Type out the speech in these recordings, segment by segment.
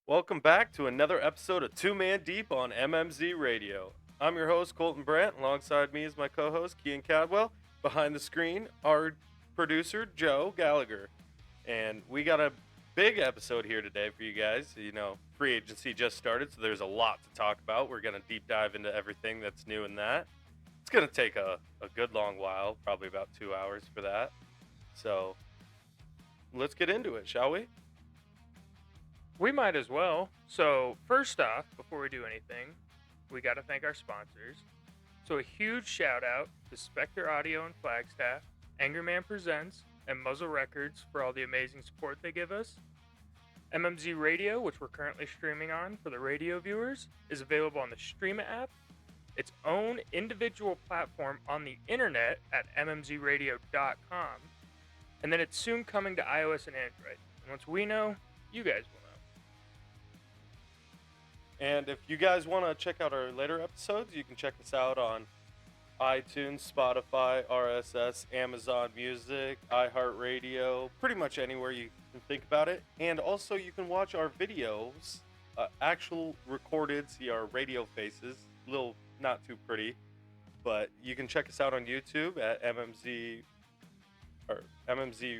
Welcome back to another episode of Two Man Deep on MMZ Radio. I'm your host, Colton Brandt. Alongside me is my co host, Kian Cadwell. Behind the screen, our producer, Joe Gallagher. And we got a big episode here today for you guys. Free agency just started, so there's a lot to talk about. We're going to deep dive into everything that's new in that. It's going to take a good long while, probably about 2 hours for that. So let's get into it, shall we? We might as well. So, first off, before we do anything, we got to thank our sponsors. So, a huge shout out to Spectre Audio and Flagstaff, Angerman Presents, and Muzzle Records for all the amazing support they give us. MMZ Radio, which we're currently streaming on for the radio viewers, is available on the Streama app, its own individual platform on the internet at mmzradio.com, and then it's soon coming to iOS and Android. And once we know, you guys will. And if you guys want to check out our later episodes, you can check us out on iTunes, Spotify, RSS, Amazon Music, iHeartRadio, pretty much anywhere you can think about it. And also, you can watch our videos, actual recorded, see our radio faces, a little not too pretty, but you can check us out on YouTube at MMZ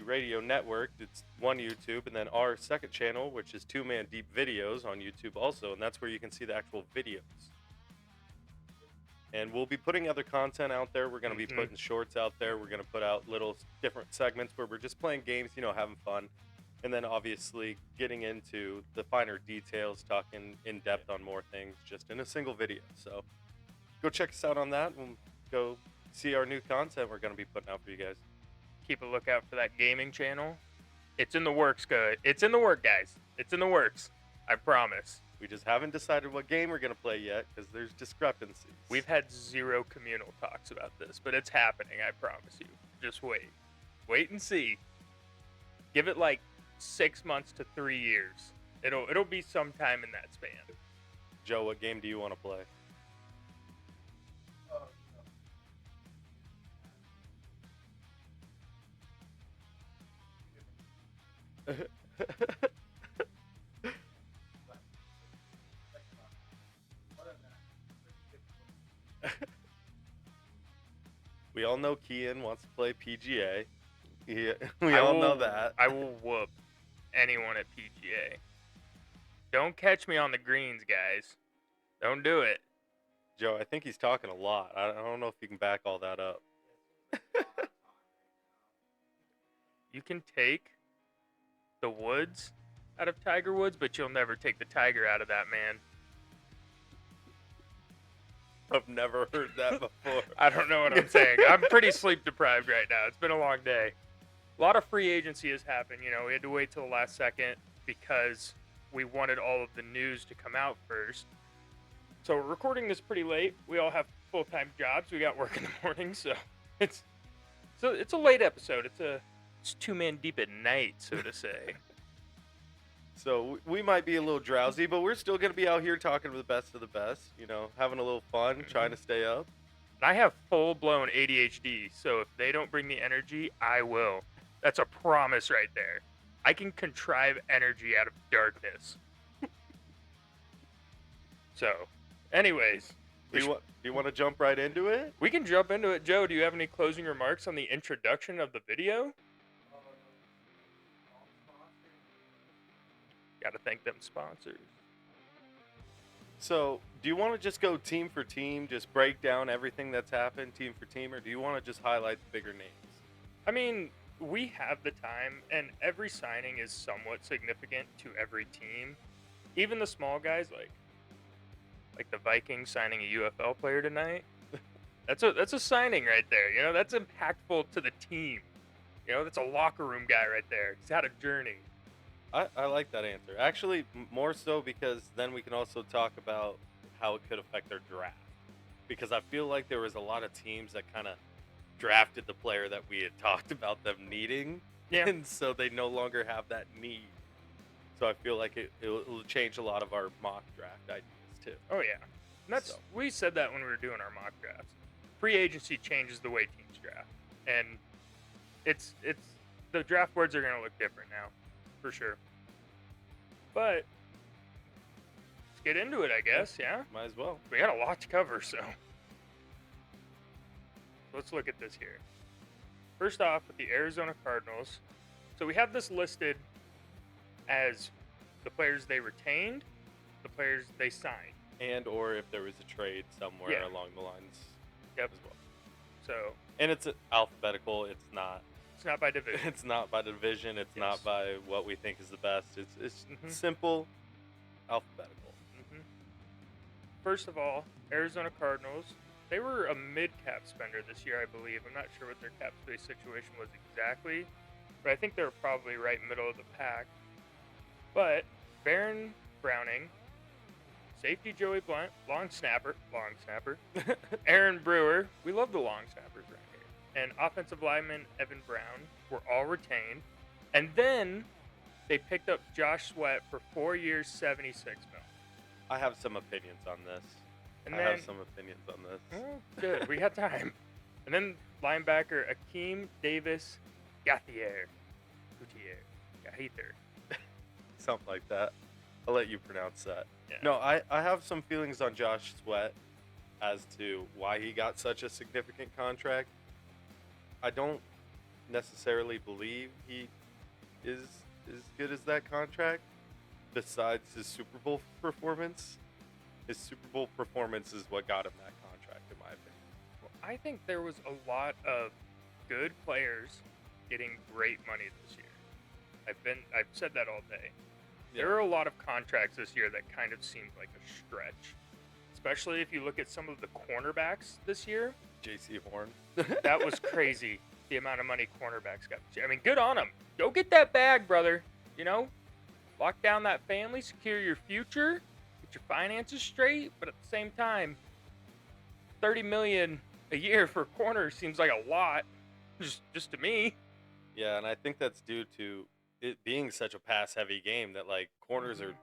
Radio Network. It's one YouTube, and then our second channel, which is Two Man Deep Videos on YouTube also, and that's where you can see the actual videos. And we'll be putting other content out there. We're going to be putting shorts out there. We're going to put out little different segments where we're just playing games, having fun. And then obviously getting into the finer details, talking in depth on more things just in a single video. So go check us out on that and go see our new content we're going to be putting out for you guys. Keep a lookout for that gaming channel. It's in the works, good. It's in the work, guys. It's in the works. I promise. We just haven't decided what game we're going to play yet because there's discrepancies. We've had zero communal talks about this, but it's happening, I promise you. Just wait. Wait and see. Give it like 6 months to 3 years. It'll be sometime in that span. Joe, what game do you want to play? We all know Kian wants to play PGA. We all know that. I will whoop anyone at PGA. Don't catch me on the greens, guys. Don't do it. Joe, I think he's talking a lot. I don't know if you can back all that up. You can take the woods out of Tiger Woods, but you'll never take the tiger out of that man. I've never heard that before. I don't know what I'm saying. I'm pretty sleep deprived right now. It's been a long day. A lot of free agency has happened. We had to wait till the last second because we wanted all of the news to come out first. So we're recording this pretty late. We all have full-time jobs. We got work in the morning, so it's a late episode. It's two man deep at night, so to say. So we might be a little drowsy, but we're still going to be out here talking to the best of the best, having a little fun, trying to stay up. And I have full-blown ADHD, so if they don't bring the energy, I will. That's a promise right there. I can contrive energy out of darkness. So, anyways. Do you want to jump right into it? We can jump into it. Joe, do you have any closing remarks on the introduction of the video? Gotta thank them sponsors. So, do you want to just go team for team, just break down everything that's happened team for team, or do you want to just highlight the bigger names? I mean, we have the time, and every signing is somewhat significant to every team. Even the small guys, like the Vikings signing a UFL player tonight. That's a signing right there. That's impactful to the team. That's a locker room guy right there. He's had a journey. I like that answer. Actually, more so because then we can also talk about how it could affect their draft. Because I feel like there was a lot of teams that kind of drafted the player that we had talked about them needing. Yeah. And so they no longer have that need. So I feel like it'll change a lot of our mock draft ideas too. Oh, yeah. And we said that when we were doing our mock drafts. Free agency changes the way teams draft. And it's the draft boards are going to look different now. For sure. But let's get into it, I guess. Yeah. Might as well. We got a lot to cover, so let's look at this here. First off, with the Arizona Cardinals. So we have this listed as the players they retained, the players they signed. And or if there was a trade somewhere Yeah. along the lines Yep. as well. So And it's alphabetical. It's not. it's not by division. It's not by division. It's Yes. not by what we think is the best. It's Mhm. simple, alphabetical. First of all, Arizona Cardinals. They were a mid-cap spender this year, I believe. I'm not sure what their cap space situation was exactly, but I think they were probably right middle of the pack. But Baron Browning, safety Joey Blunt, long snapper, Aaron Brewer. We love the long snappers around here. And offensive lineman Evan Brown were all retained. And then they picked up Josh Sweat for 4 years, $76 million. I have some opinions on this. And I then, have some opinions on this. oh, good, we got time. And then linebacker Akeem Davis Gaither. Something like that. I'll let you pronounce that. Yeah. No, I have some feelings on Josh Sweat as to why he got such a significant contract. I don't necessarily believe he is as good as that contract, besides his Super Bowl performance. His Super Bowl performance is what got him that contract, in my opinion. Well, I think there was a lot of good players getting great money this year. I've said that all day. Yeah. There are a lot of contracts this year that kind of seemed like a stretch, especially if you look at some of the cornerbacks this year. J.C. Horn. That was crazy, the amount of money cornerbacks got this year. I mean, good on them. Go get that bag, brother. You know, lock down that family, secure your future, get your finances straight. But at the same time, $30 million a year for a corner seems like a lot, just to me. Yeah, and I think that's due to it being such a pass-heavy game that, like, corners are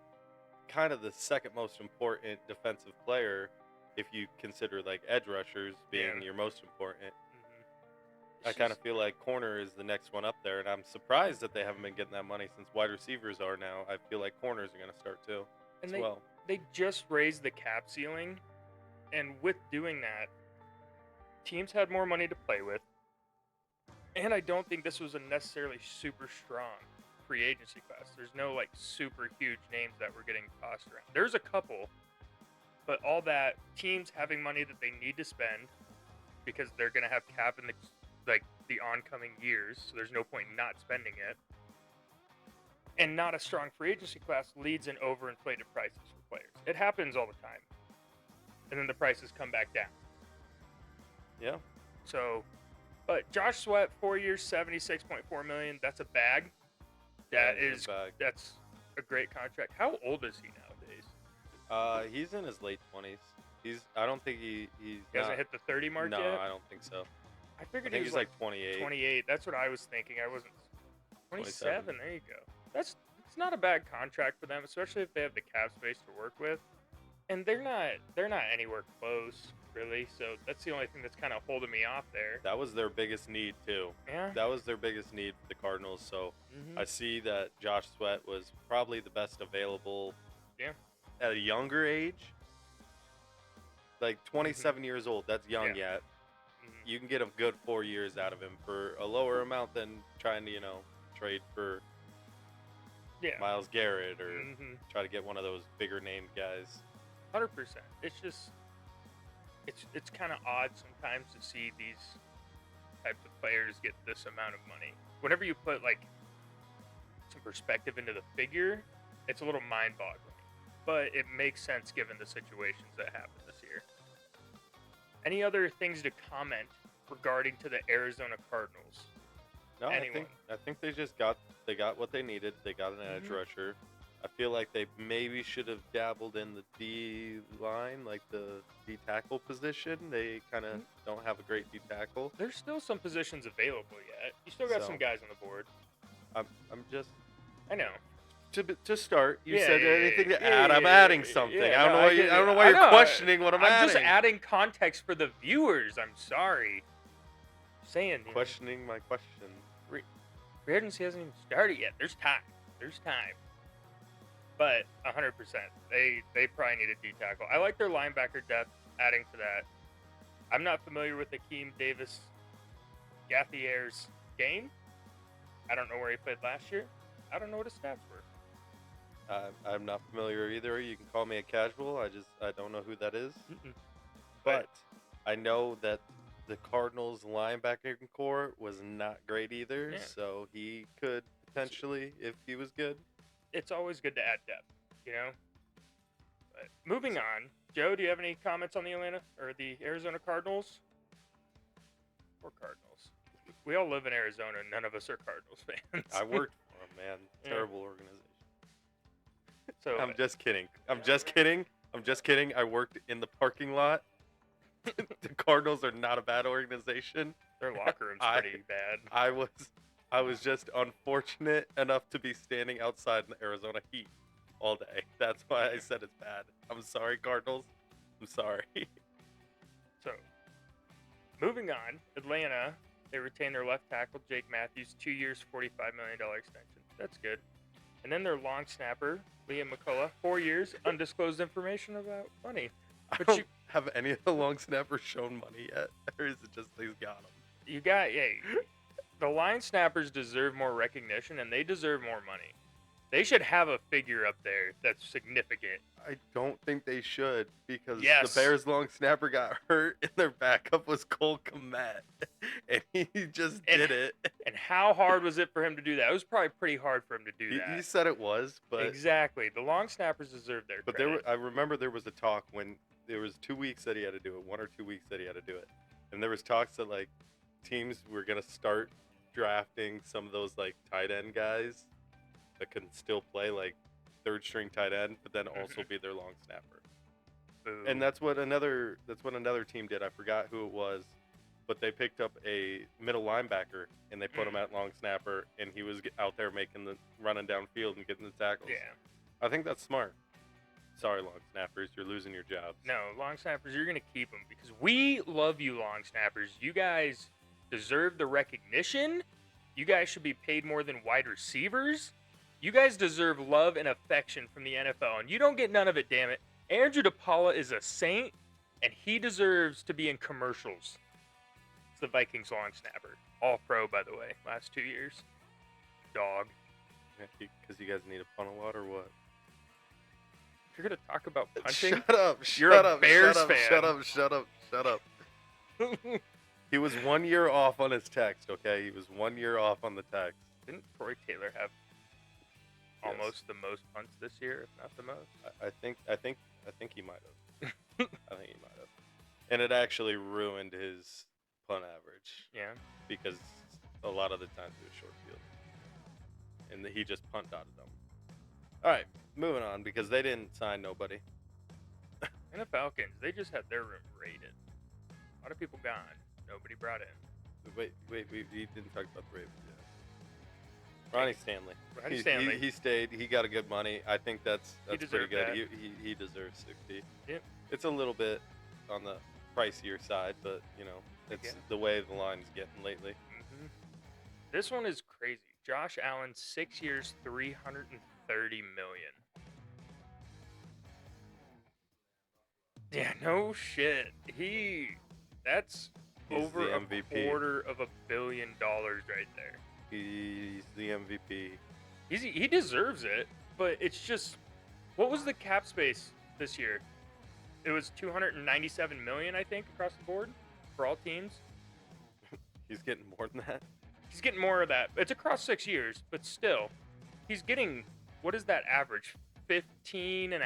kind of the second most important defensive player if you consider, like, edge rushers being Yeah. your most important. It's I kind of just- feel like corner is the next one up there, and I'm surprised that they haven't been getting that money since wide receivers are now. I feel like corners are going to start too and as well. they just raised the cap ceiling, and with doing that, teams had more money to play with. And I don't think this was a necessarily super strong free agency class. There's no like super huge names that were getting tossed around. There's a couple, but all that teams having money that they need to spend because they're gonna have cap in the oncoming years, so there's no point in not spending it. And not a strong free agency class leads in overinflated prices for players. It happens all the time. And then the prices come back down. Yeah. So, but Josh Sweat, 4 years, $76.4 million. That's a bag. That's a great contract. How old is he nowadays? He's in his late 20s. I don't think he's He hasn't hit the 30 mark no, yet? I don't think so. I I figured think he was he's like 28. 28. That's what I was thinking. I wasn't. 27. 27. There you go. It's not a bad contract for them, especially if they have the cap space to work with. And they're not anywhere close, really. So that's the only thing that's kind of holding me off there. That was their biggest need too. Yeah. That was their biggest need for the Cardinals. So Mhm. I see that Josh Sweat was probably the best available. Yeah. At a younger age, like 27 years old. That's young yet. Mhm. You can get a good 4 years out of him for a lower amount than trying to trade for Yeah. Myles Garrett or Mhm. try to get one of those bigger named guys. 100%. It's just, it's kind of odd sometimes to see these types of players get this amount of money. Whenever you put like some perspective into the figure, it's a little mind-boggling. But it makes sense given the situations that happened this year. Any other things to comment regarding to the Arizona Cardinals? No, Anyone. I think they just got what they needed. They got an edge Mhm. rusher. I feel like they maybe should have dabbled in the D line, like the D tackle position. They kind of don't have a great D tackle. There's still some positions available yet. You still got So- some guys on the board. I'm just I know. to start. You Yeah, said yeah, anything to yeah, add. yeah, I'm yeah, adding yeah, something. yeah, I don't no, know I why. get I don't it. know why I you're know, questioning what I'm just adding. adding context for the viewers. I'm sorry. Saying, Questioning my question. free agency hasn't even started yet. There's time. There's time. But 100%, they probably need a D tackle. I like their linebacker depth. Adding to that, I'm not familiar with Akeem Davis Gathier's game. I don't know where he played last year. I don't know what his stats were. I'm not familiar either. You can call me a casual. I don't know who that is. Mm-mm. But I know that the Cardinals linebacker core was not great either. Yeah. So he could potentially, if he was good. It's always good to add depth, you know. But moving on, Joe, do you have any comments on the Arizona Cardinals? Or Cardinals? We all live in Arizona. None of us are Cardinals fans. I worked for him, man. Yeah. Terrible organization. So I'm just kidding. I'm just kidding. I worked in the parking lot. The Cardinals are not a bad organization. their locker room's pretty bad. I was just unfortunate enough to be standing outside in the Arizona heat all day. That's why I said it's bad. I'm sorry, Cardinals. I'm sorry. So, moving on, Atlanta, they retain their left tackle, Jake Matthews, 2 years, $45 million extension. That's good. And then their long snapper, Liam McCullough, 4 years, undisclosed information about money. I But don't have any of the long snappers shown money yet, or is it just he's got them? The line snappers deserve more recognition, and they deserve more money. They should have a figure up there that's significant. I don't think they should because Yes. the Bears long snapper got hurt and their backup was Cole Kmet, and he just did it. And how hard was it for him to do that? It was probably pretty hard for him to do He that. said it was, but Exactly. The long snappers deserve their but credit. I remember there was a talk when there was 2 weeks that he had to do it, 1 or 2 weeks that he had to do it, and there was talks that like teams were gonna start drafting some of those like tight end guys that can still play like third string tight end, but then also be their long snapper. Boo. And that's what another team did. I forgot who it was, but they picked up a middle linebacker and they put him at long snapper, and he was out there running downfield and getting the tackles. Yeah. I think that's smart. Sorry, long snappers, you're losing your jobs. No, long snappers, you're going to keep them because we love you, long snappers. You guys deserve the recognition. You guys should be paid more than wide receivers. You guys deserve love and affection from the NFL, and you don't get none of it, damn it. Andrew DePaula is a saint, and he deserves to be in commercials. It's the Vikings long snapper. All pro, by the way, last 2 years. Dog. Because you guys need a punt a lot or what? If you're going to talk about punching, Shut up. You're Shut a up, Bears shut up, fan. Shut up. He was 1 year off on his text, okay? He was 1 year off on the text. didn't Troy Taylor have Yes. almost the most punts this year, if not the most? I think he might have. I think he might have. And it actually ruined his punt average Yeah. because a lot of the times it was short field. And he just punt dotted them. All right, moving on because they didn't sign nobody. And the Falcons, they just had their room raided. A lot of people gone. Nobody brought in. Wait, we didn't talk about the Ravens yet. Ronnie Stanley. Ronnie Stanley. He stayed. He got a good money. I think that's pretty deserved good. that. He deserves 60. Yep. It's a little bit on the pricier side, but you know, it's Again. the way the line's getting lately. Mm-hmm. This one is crazy. Josh Allen, 6 years, $330 million. Yeah, no shit. That's He's over the a MVP. $250 million right there. He's the MVP. He deserves it, but it's just, what was the cap space this year? It was $297 million, I think, across the board for all teams. He's getting more than that. He's getting more of that. It's across 6 years, but still, he's getting, what is that average? $15.5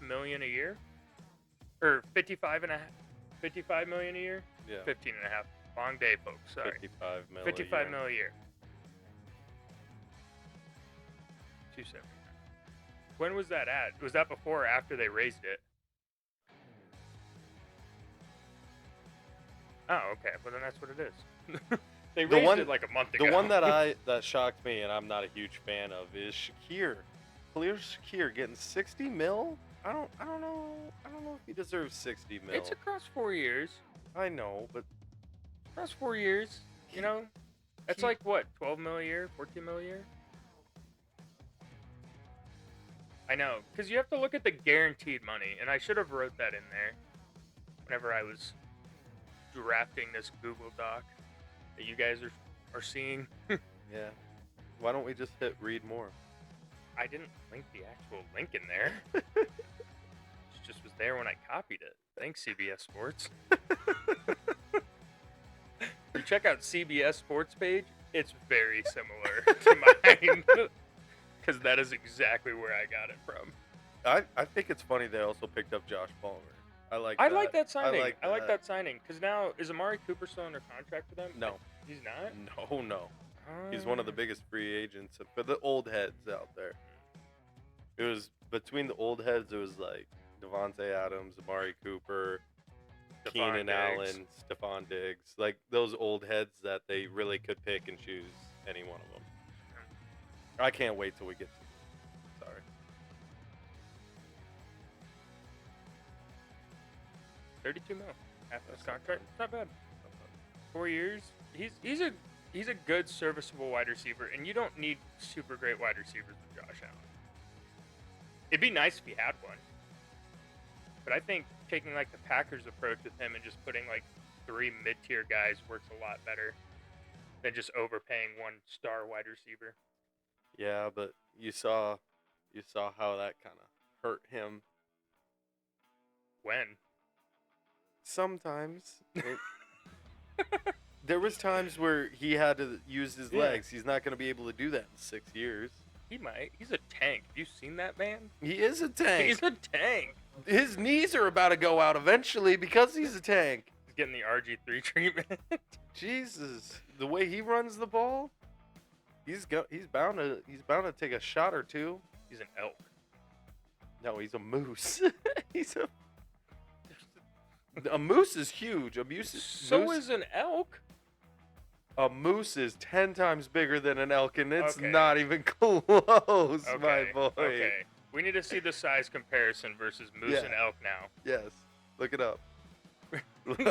million a year, or 55 million a year. Yeah. 15 and a half. Long day, folks. Sorry. 55 mil. 55 a mil year. a year. 270. When was that at? Was that before or after they raised it? Oh, okay. Well, then that's what it is. They The raised one- it like a month ago. The one that that shocked me, and I'm not a huge fan of, is Shakir. Khalil Shakir getting 60 mil. I don't know. I don't know if he deserves 60 mil. It's across 4 years. I know, but Across 4 years. You know, that's he- like what? 12 mil a year? 14 mil a year? I know, because you have to look at the guaranteed money, and I should have wrote that in there whenever I was drafting this Google Doc that you guys are seeing. Yeah. Why don't we just hit read more? I didn't link the actual link in there. It just was there when I copied it. Thanks, CBS Sports. You check out CBS Sports page, it's very similar to mine. Because that is exactly where I got it from. I think it's funny they also picked up Josh Palmer. I like that signing. I like that signing. Because now, is Amari Cooper still under contract with them? No. He's not? No. He's one of the biggest free agents for the old heads out there. It was between the old heads, it was like Devontae Adams, Amari Cooper, Keenan Allen, Stephon Diggs. Like those old heads that they really could pick and choose any one of them. I can't wait till we get to it. Sorry. $32 million after this contract. Not bad. 4 years. He's a good serviceable wide receiver, and you don't need super great wide receivers with Josh Allen. It'd be nice if he had one, but I think taking like the Packers approach with him and just putting like 3 mid-tier guys works a lot better than just overpaying one star wide receiver. Yeah, but you saw how that kind of hurt him. When? Sometimes. There was times where he had to use his legs. He's not going to be able to do that in 6 years. He might. He's a tank. Have you seen that man? He is a tank. He's a tank. His knees are about to go out eventually because he's a tank. He's getting the RG3 treatment. Jesus, the way he runs the ball, he's bound to take a shot or two. He's an elk. No, he's a moose. A moose is huge. So is an elk. A moose is 10 times bigger than an elk, and it's Okay. not even close, my boy. Okay. We need to see the size comparison versus moose and elk now. Yes. Look it up.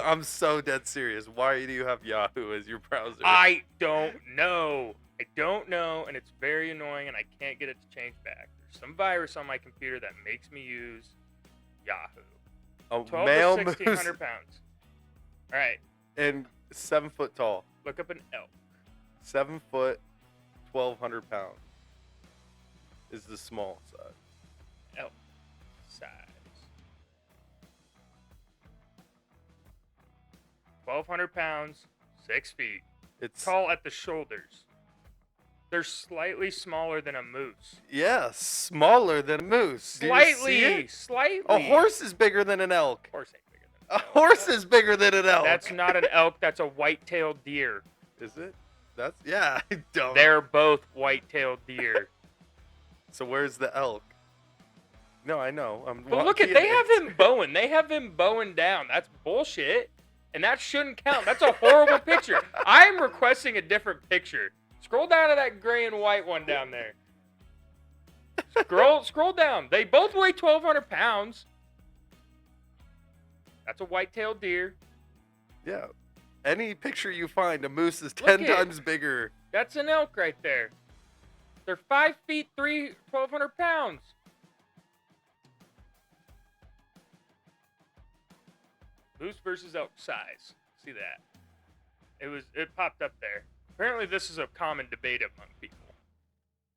I'm so dead serious. Why do you have Yahoo as your browser? I don't know, and it's very annoying, and I can't get it to change back. There's some virus on my computer that makes me use Yahoo. A 12 male to moose 1,600 pounds. All right, and 7 foot tall. look up an elk. 7 foot, 1,200 pounds is the small size. Elk size. 1,200 pounds, 6 feet. It's Tall at the shoulders. They're slightly smaller than a moose. smaller than a moose. Do you see it? Slightly. A horse is bigger than an elk. Horse ain't bigger than A an elk. horse is bigger than an elk. That's not an elk. That's a white-tailed deer. Is it? I don't. They're both white-tailed deer. So where's the elk? No, I know. But look at, they have him bowing. They have him bowing down. That's bullshit. And that shouldn't count. That's a horrible picture. I'm requesting a different picture. Scroll down to that gray and white one down there. Scroll down. They both weigh 1,200 pounds. That's a white-tailed deer. Yeah. Any picture you find, a moose is Look 10 it. times bigger. That's an elk right there. They're 5 feet 3, 1,200 pounds. Moose versus elk size. See that? It popped up there. Apparently this is a common debate among people.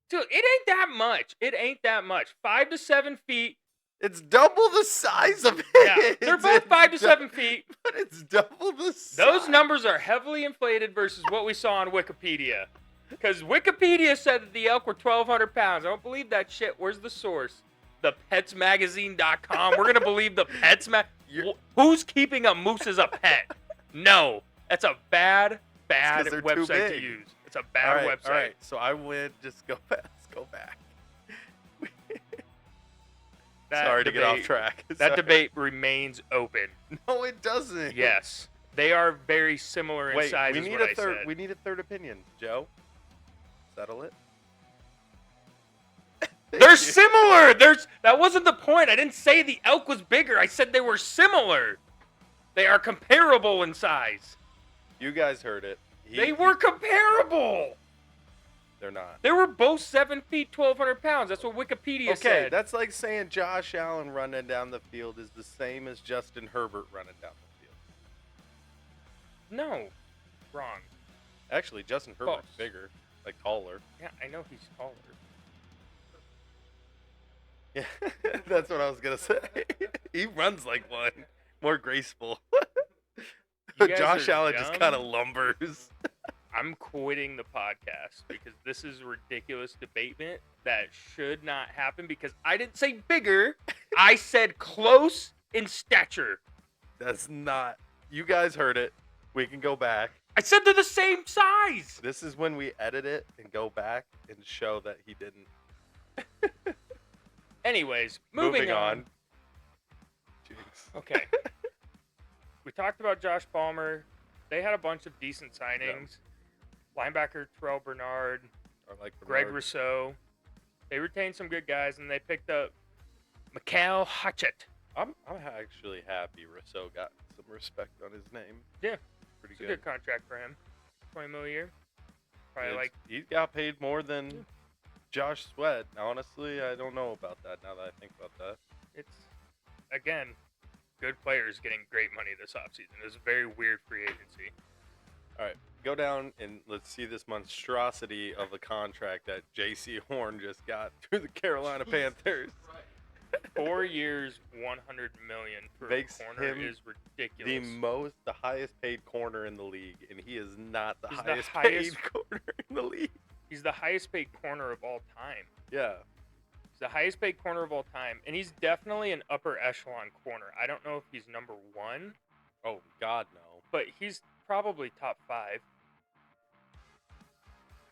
Dude, it ain't that much. It ain't that much. 5 to 7 feet. It's double the size of it. Yeah, they're both 5 to 7 feet. But it's double the size. Those numbers are heavily inflated versus what we saw on Wikipedia. Because Wikipedia said that the elk were 1,200 pounds. I don't believe that shit. Where's the source? ThePetsMagazine.com. We're going to believe the Pets Who's keeping a moose as a pet? No. That's a bad they're too website to big. use. It's a bad website. All right. So I win. Just go back. Go back. Sorry to get off track. That Sorry. debate remains open. No, it doesn't. Yes. They are very similar in size. we is need what a I third. said. We need a third opinion, Joe. Settle it. They're similar. That wasn't the point. I didn't say the elk was bigger. I said they were similar. They are comparable in size. You guys heard it. They were comparable. they're not. They were both 7 feet, 1,200 pounds. That's what Wikipedia Okay, said. that's like saying Josh Allen running down the field is the same as Justin Herbert running down the field. No. Wrong. Actually, Justin Herbert's False. bigger, like taller. Yeah, I know he's taller. Yeah, that's what I was gonna say. He runs like one, more graceful. You guys Josh are Allen just dumb. kind of lumbers. I'm quitting the podcast because this is ridiculous debatement that should not happen because I didn't say bigger. I said close in stature. That's not. You guys heard it. We can go back. I said they're the same size. This is when we edit it and go back and show that he didn't. Anyways, moving on. Jinx. Okay. We talked about Josh Palmer. They had a bunch of decent signings. Linebacker Terrell Bernard, Or like Greg Bernard. Rousseau. They retained some good guys, and they picked up Mikael Hatchett. I'm actually happy Rousseau got some respect on his name. Yeah. Pretty It's a good contract for him. $20 million a year. Probably It's- like he got paid more than Josh Sweat. Honestly, I don't know about that now that I think about that. it's again good players getting great money this offseason. It was a very weird free agency. All right, go down and let's see this monstrosity of a contract that J.C. Horn just got through the Carolina Panthers. 4 years, $100 million for Makes a corner him is ridiculous. The highest paid corner in the league, and he is not the He's the highest highest- paid corner in the league. He's the highest paid corner of all time. Yeah, He's the highest paid corner of all time, and he's definitely an upper echelon corner. I don't know if he's number one, oh God, no. but he's probably top 5.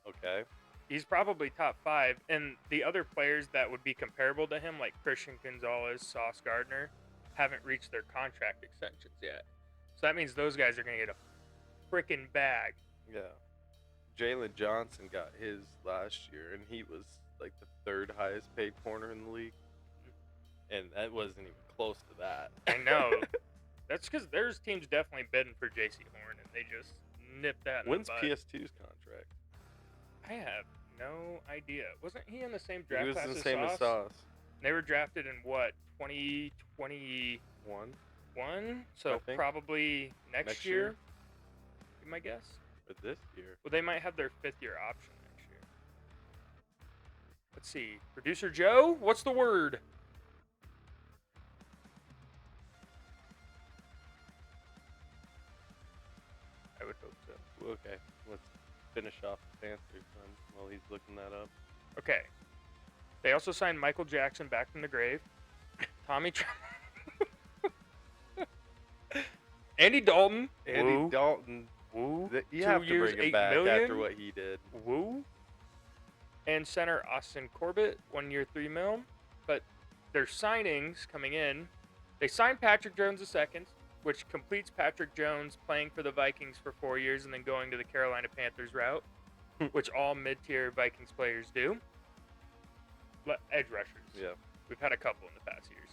Okay, He's probably top 5, and the other players that would be comparable to him, like Christian Gonzalez, Sauce Gardner, haven't reached their contract extensions yet. So that means those guys are going to get a freaking bag. yeah. Jalen Johnson got his last year, and he was like the third highest paid corner in the league, and that wasn't even close to that. I know. That's because there's teams definitely bidding for J.C. Horn, and they just nipped that in When's the bud. PS2's contract? I have no idea. Wasn't he in the same He draft was class the as same as Sauce? Sauce. They were drafted in what, 2021? One So I think. probably next year. year. Be my guess. for this year. Well, they might have their 5th-year option next year. Let's see. Producer Joe, what's the word? I would hope so. Okay, let's finish off the Panthers then while he's looking that up. Okay. They also signed Michael Jackson back from the grave. Tommy Andy Dalton. Andy Woo. Dalton, Woo. you 2 have to years, bring him $8 back million? after what he did. Woo. And center Austin Corbett, 1 year, $3 million. But their signings coming in, they signed Patrick Jones II, which completes Patrick Jones playing for the Vikings for 4 years and then going to the Carolina Panthers route, which all mid-tier Vikings players do. Edge rushers. Yeah. We've had a couple in the past years.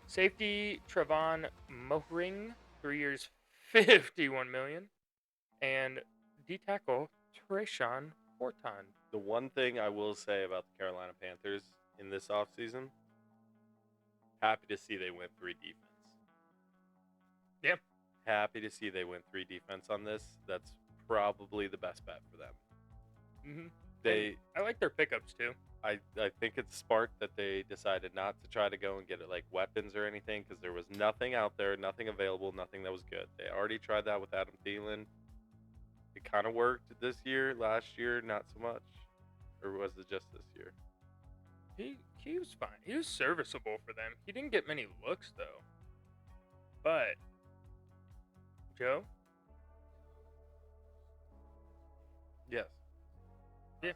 Safety Trevon Mohring, 3 years, $51 million. And D-tackle Trayshawn Horton. The one thing I will say about the Carolina Panthers in this offseason, happy to see they went 3 defense. Yep. Happy to see they went 3 defense on this. That's probably the best bet for them. Mm-hmm. They, I like their pickups too. I think it's smart that they decided not to try to go and get it like weapons or anything because there was nothing out there, nothing available, nothing that was good. They already tried that with Adam Thielen. It kind of worked this year. Last year, not so much. Or was it just this year? He was fine. He was serviceable for them. He didn't get many looks though. But Joe? Yes. Yeah.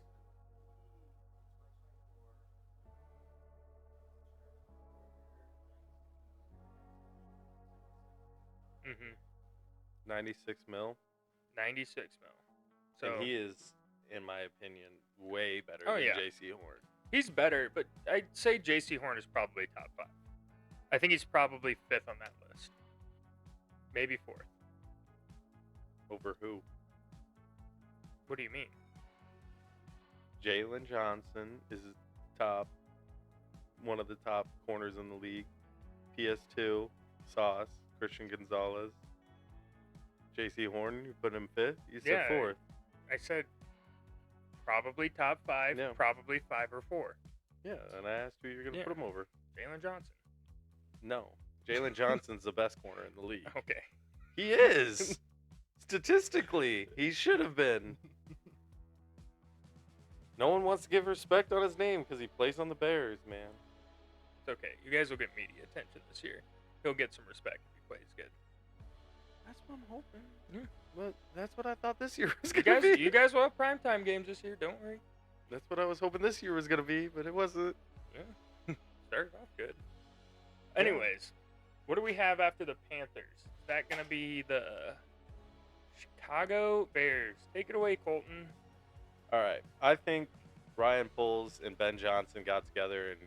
Mm-hmm. 96 mil. 96 mil. So And he is, in my opinion, way better Oh, than yeah. J.C. Horn. he's better, but I'd say J.C. Horn is probably top 5. I think he's probably 5th on that list. Maybe 4th. Over who? What do you mean? Jalen Johnson is one of the top corners in the league. PS2, Sauce, Christian Gonzalez, J.C. Horn. You put him fifth. You said Yeah, fourth. I said probably top 5, Yeah. probably 5 or 4. Yeah, and I asked who you're gonna Yeah. put him over. Jalen Johnson. No, Jalen Johnson's the best corner in the league. Okay. He is. Statistically, he should have been. No one wants to give respect on his name because he plays on the Bears, man. It's okay. You guys will get media attention this year. He'll get some respect if he plays good. That's what I'm hoping. Yeah. But that's what I thought this year was You gonna guys, be. you guys will have primetime games this year. Don't worry. That's what I was hoping this year was gonna be, but it wasn't. Yeah. Started off good. Anyways, what do we have after the Panthers? Is that going to be the Chicago Bears? Take it away, Colton. All right. I think Ryan Poles and Ben Johnson got together and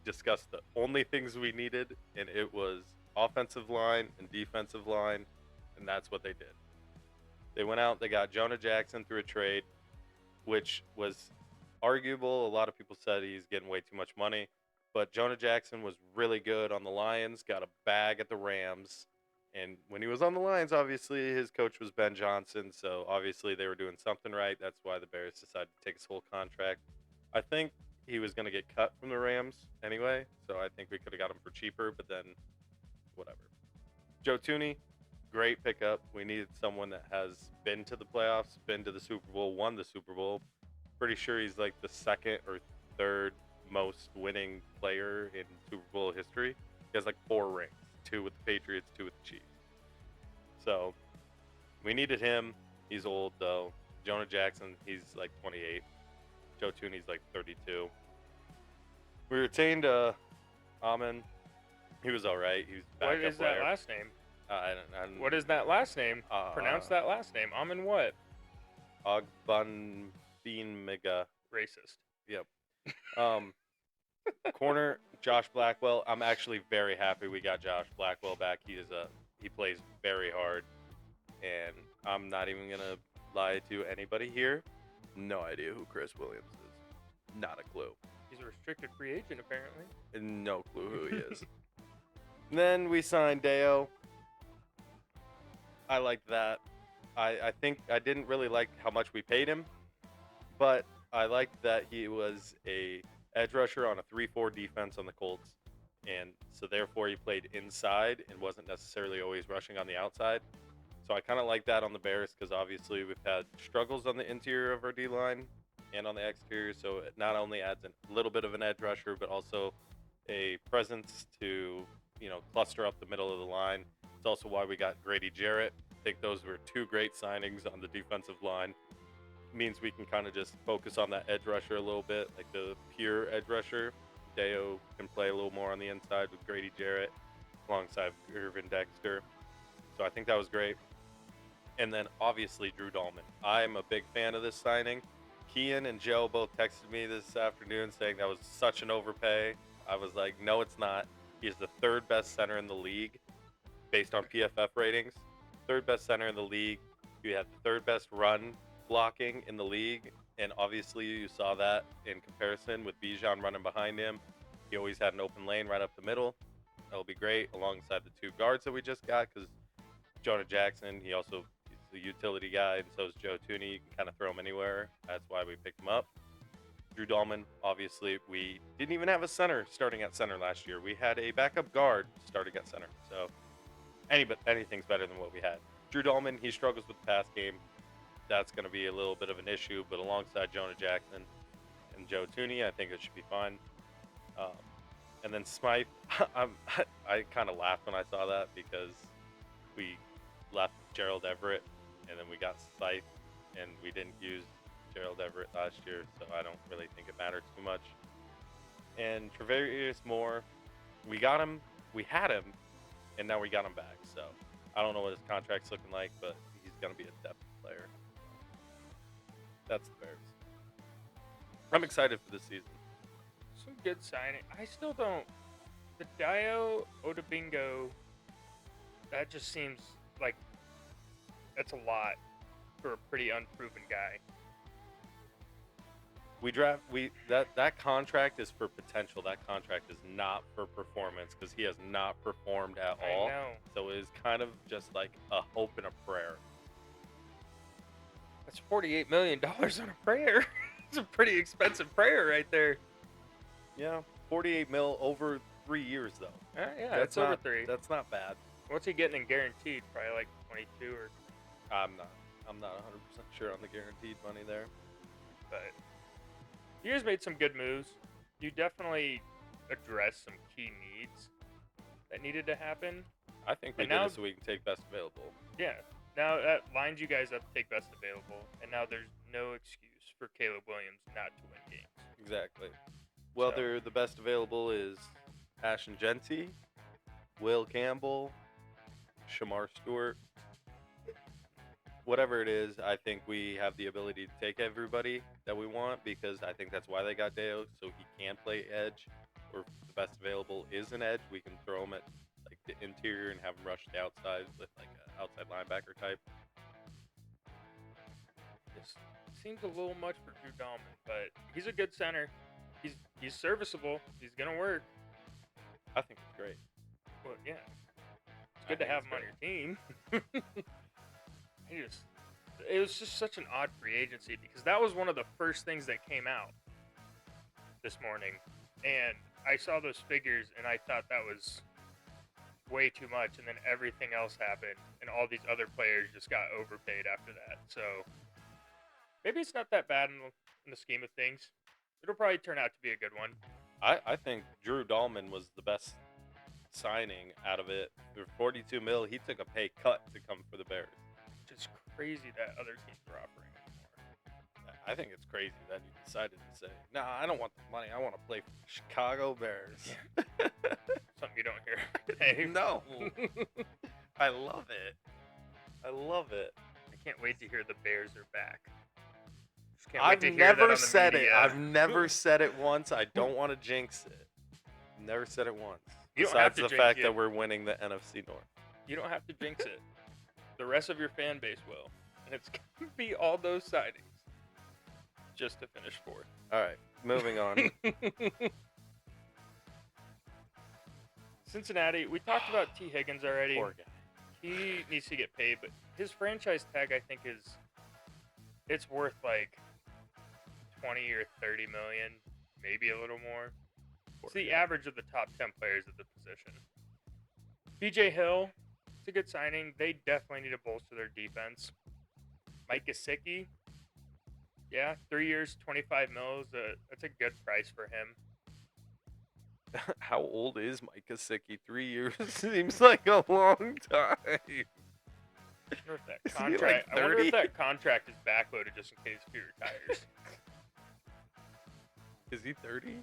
discussed the only things we needed, and it was offensive line and defensive line, and that's what they did. They went out, they got Jonah Jackson through a trade, which was arguable. A lot of people said he's getting way too much money, but Jonah Jackson was really good on the Lions, got a bag at the Rams, and when he was on the Lions, obviously his coach was Ben Johnson, so obviously they were doing something right. That's why the Bears decided to take his whole contract. I think he was going to get cut from the Rams anyway, so I think we could have got him for cheaper, but then whatever. Joe Thuney, great pickup. We needed someone that has been to the playoffs, been to the Super Bowl, won the Super Bowl. Pretty sure he's like the second or third most winning player in Super Bowl history. He has like 4 rings, 2 with the Patriots, 2 with the Chiefs. So we needed him. He's old though. Jonah Jackson, he's like 28. Joe Thuney's like 32. We retained Amon. He was all right. He was a What backup is that player. last name? I don't, What is that last name? Pronounce that last name. Amon what? Ogbunbinmiga. Racist. Corner Josh Blackwell. I'm actually very happy we got Josh Blackwell back. He plays very hard, and I'm not even gonna lie to anybody here. No idea who Chris Williams is. Not a clue. He's a restricted free agent, apparently. No clue who he is. Then we signed Deo. I liked that. I think I didn't really like how much we paid him, but I liked that he was a edge rusher on a 3-4 defense on the Colts, and so therefore he played inside and wasn't necessarily always rushing on the outside. So I kind of like that on the Bears because obviously we've had struggles on the interior of our D-line and on the exterior, so it not only adds a little bit of an edge rusher, but also a presence to, cluster up the middle of the line. It's also why we got Grady Jarrett. I think those were 2 great signings on the defensive line. Means we can kind of just focus on that edge rusher a little bit, like the pure edge rusher. Deo can play a little more on the inside with Grady Jarrett alongside Irvin Dexter. So I think that was great. And then obviously Drew Dahlman. I'm a big fan of this signing. Kian and Joe both texted me this afternoon saying that was such an overpay. I was like, no, it's not. He's the 3rd best center in the league based on PFF ratings. 3rd best center in the league. You have the 3rd best run blocking in the league, and obviously you saw that in comparison with Bijan running behind him. He always had an open lane right up the middle. That'll be great alongside the 2 guards that we just got, because Jonah Jackson, he's a utility guy, and so is Joe Thuney. You can kind of throw him anywhere. That's why we picked him up. Drew Dahlman, obviously, we didn't even have a center starting at center last year. We had a backup guard starting at center, so anything's better than what we had. Drew Dahlman, he struggles with the pass game. That's going to be a little bit of an issue, but alongside Jonah Jackson and Joe Thuney, I think it should be fine. And then Smythe, I kind of laughed when I saw that because we left Gerald Everett, and then we got Smythe, and we didn't use Gerald Everett last year, so I don't really think it mattered too much. And Travarius Moore, we got him, we had him, and now we got him back. So I don't know what his contract's looking like, but he's going to be a depth player. That's the Bears. I'm excited for this season. Some good signing. I still don't. The Dio Odabingo, that just seems like that's a lot for a pretty unproven guy. That contract is for potential. That contract is not for performance because he has not performed at all. I know. So it is kind of just like a hope and a prayer. That's $48 million on a prayer. It's a pretty expensive prayer right there. Yeah, 48 mil over 3 years though. Yeah, it's over 3. That's not bad. What's he getting in guaranteed? Probably like 22 or. I'm not 100% sure on the guaranteed money there. But you guys made some good moves. You definitely addressed some key needs that needed to happen. I think we And did now- it so we can take best available. Yeah. Now that lines you guys up to take best available, and now there's no excuse for Caleb Williams not to win games. Exactly. Whether the best available is Ashton Genty, Will Campbell, Shamar Stewart, whatever it is, I think we have the ability to take everybody that we want because I think that's why they got Deo, so he can play edge. Or if the best available is an edge, we can throw him at like the interior and have him rush the outside with like an outside linebacker type. This seems a little much for Drew Dahlman, but he's a good center. He's serviceable. He's gonna work. I think it's great. Well, yeah. It's good to have him on your team. It was just such an odd free agency because that was one of the first things that came out this morning, and I saw those figures and I thought that was way too much, and then everything else happened, and all these other players just got overpaid after that. So maybe it's not that bad in the scheme of things. It'll probably turn out to be a good one. I think Drew Dahlman was the best signing out of it. For 42 mil, he took a pay cut to come for the Bears. Which is crazy that other teams are offering it more. I think it's crazy that he decided to say, "Nah, I don't want the money. I want to play for the Chicago Bears." Something you don't hear every day. No. I love it. I love it. I can't wait to hear the Bears are back. Just can't wait I've to hear that on never the said it. media. I've never said it once. I don't want to jinx it. Never said it once. You don't have Besides to the jinx fact it. that we're winning the NFC North. You don't have to jinx it. The rest of your fan base will. And it's going to be all those signings just to finish fourth. All right, moving on. Cincinnati, we talked about T. Higgins already. Poor guy. He needs to get paid, but his franchise tag, I think, it's worth like 20 or 30 million, maybe a little more. It's the average of the top 10 players at the position. BJ Hill, it's a good signing. They definitely need to bolster their defense. Mike Gesicki, yeah, 3 years, 25 mils. That's a good price for him. How old is Mike Gesicki? 3 years seems like a long time. I wonder if that Is he, contract, like, I wonder 30? if that contract is backloaded just in case he retires. Is he 30?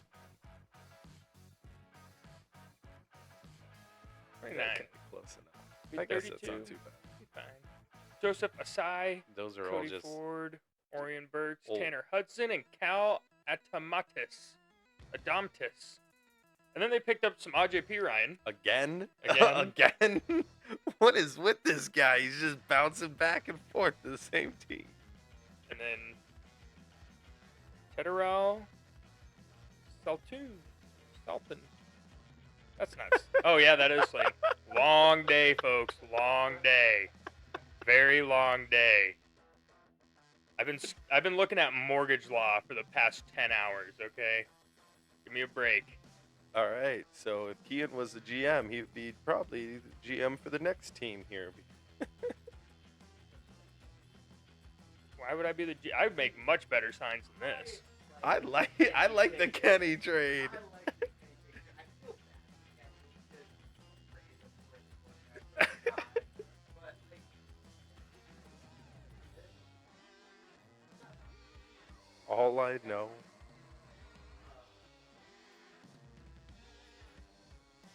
Right, Okay, close enough. He's I guess that's 32. not too bad. He's fine. Joseph Asai, Those are all Cody just Ford, Orion Burks, old. Tanner Hudson, and Cal Adamtis. And then they picked up some AJ Ryan. again. Again. Again. What is with this guy? He's just bouncing back and forth to the same team. And then Tedderell Salton. That's nuts. Oh yeah, that is like long day, folks. Long day. Very long day. I've been looking at mortgage law for the past 10 hours, okay? Give me a break. All right. So if Kian was the GM, he'd be probably the GM for the next team here. Why would I be the I would make much better signs than this. I like the Kenny trade. All I know.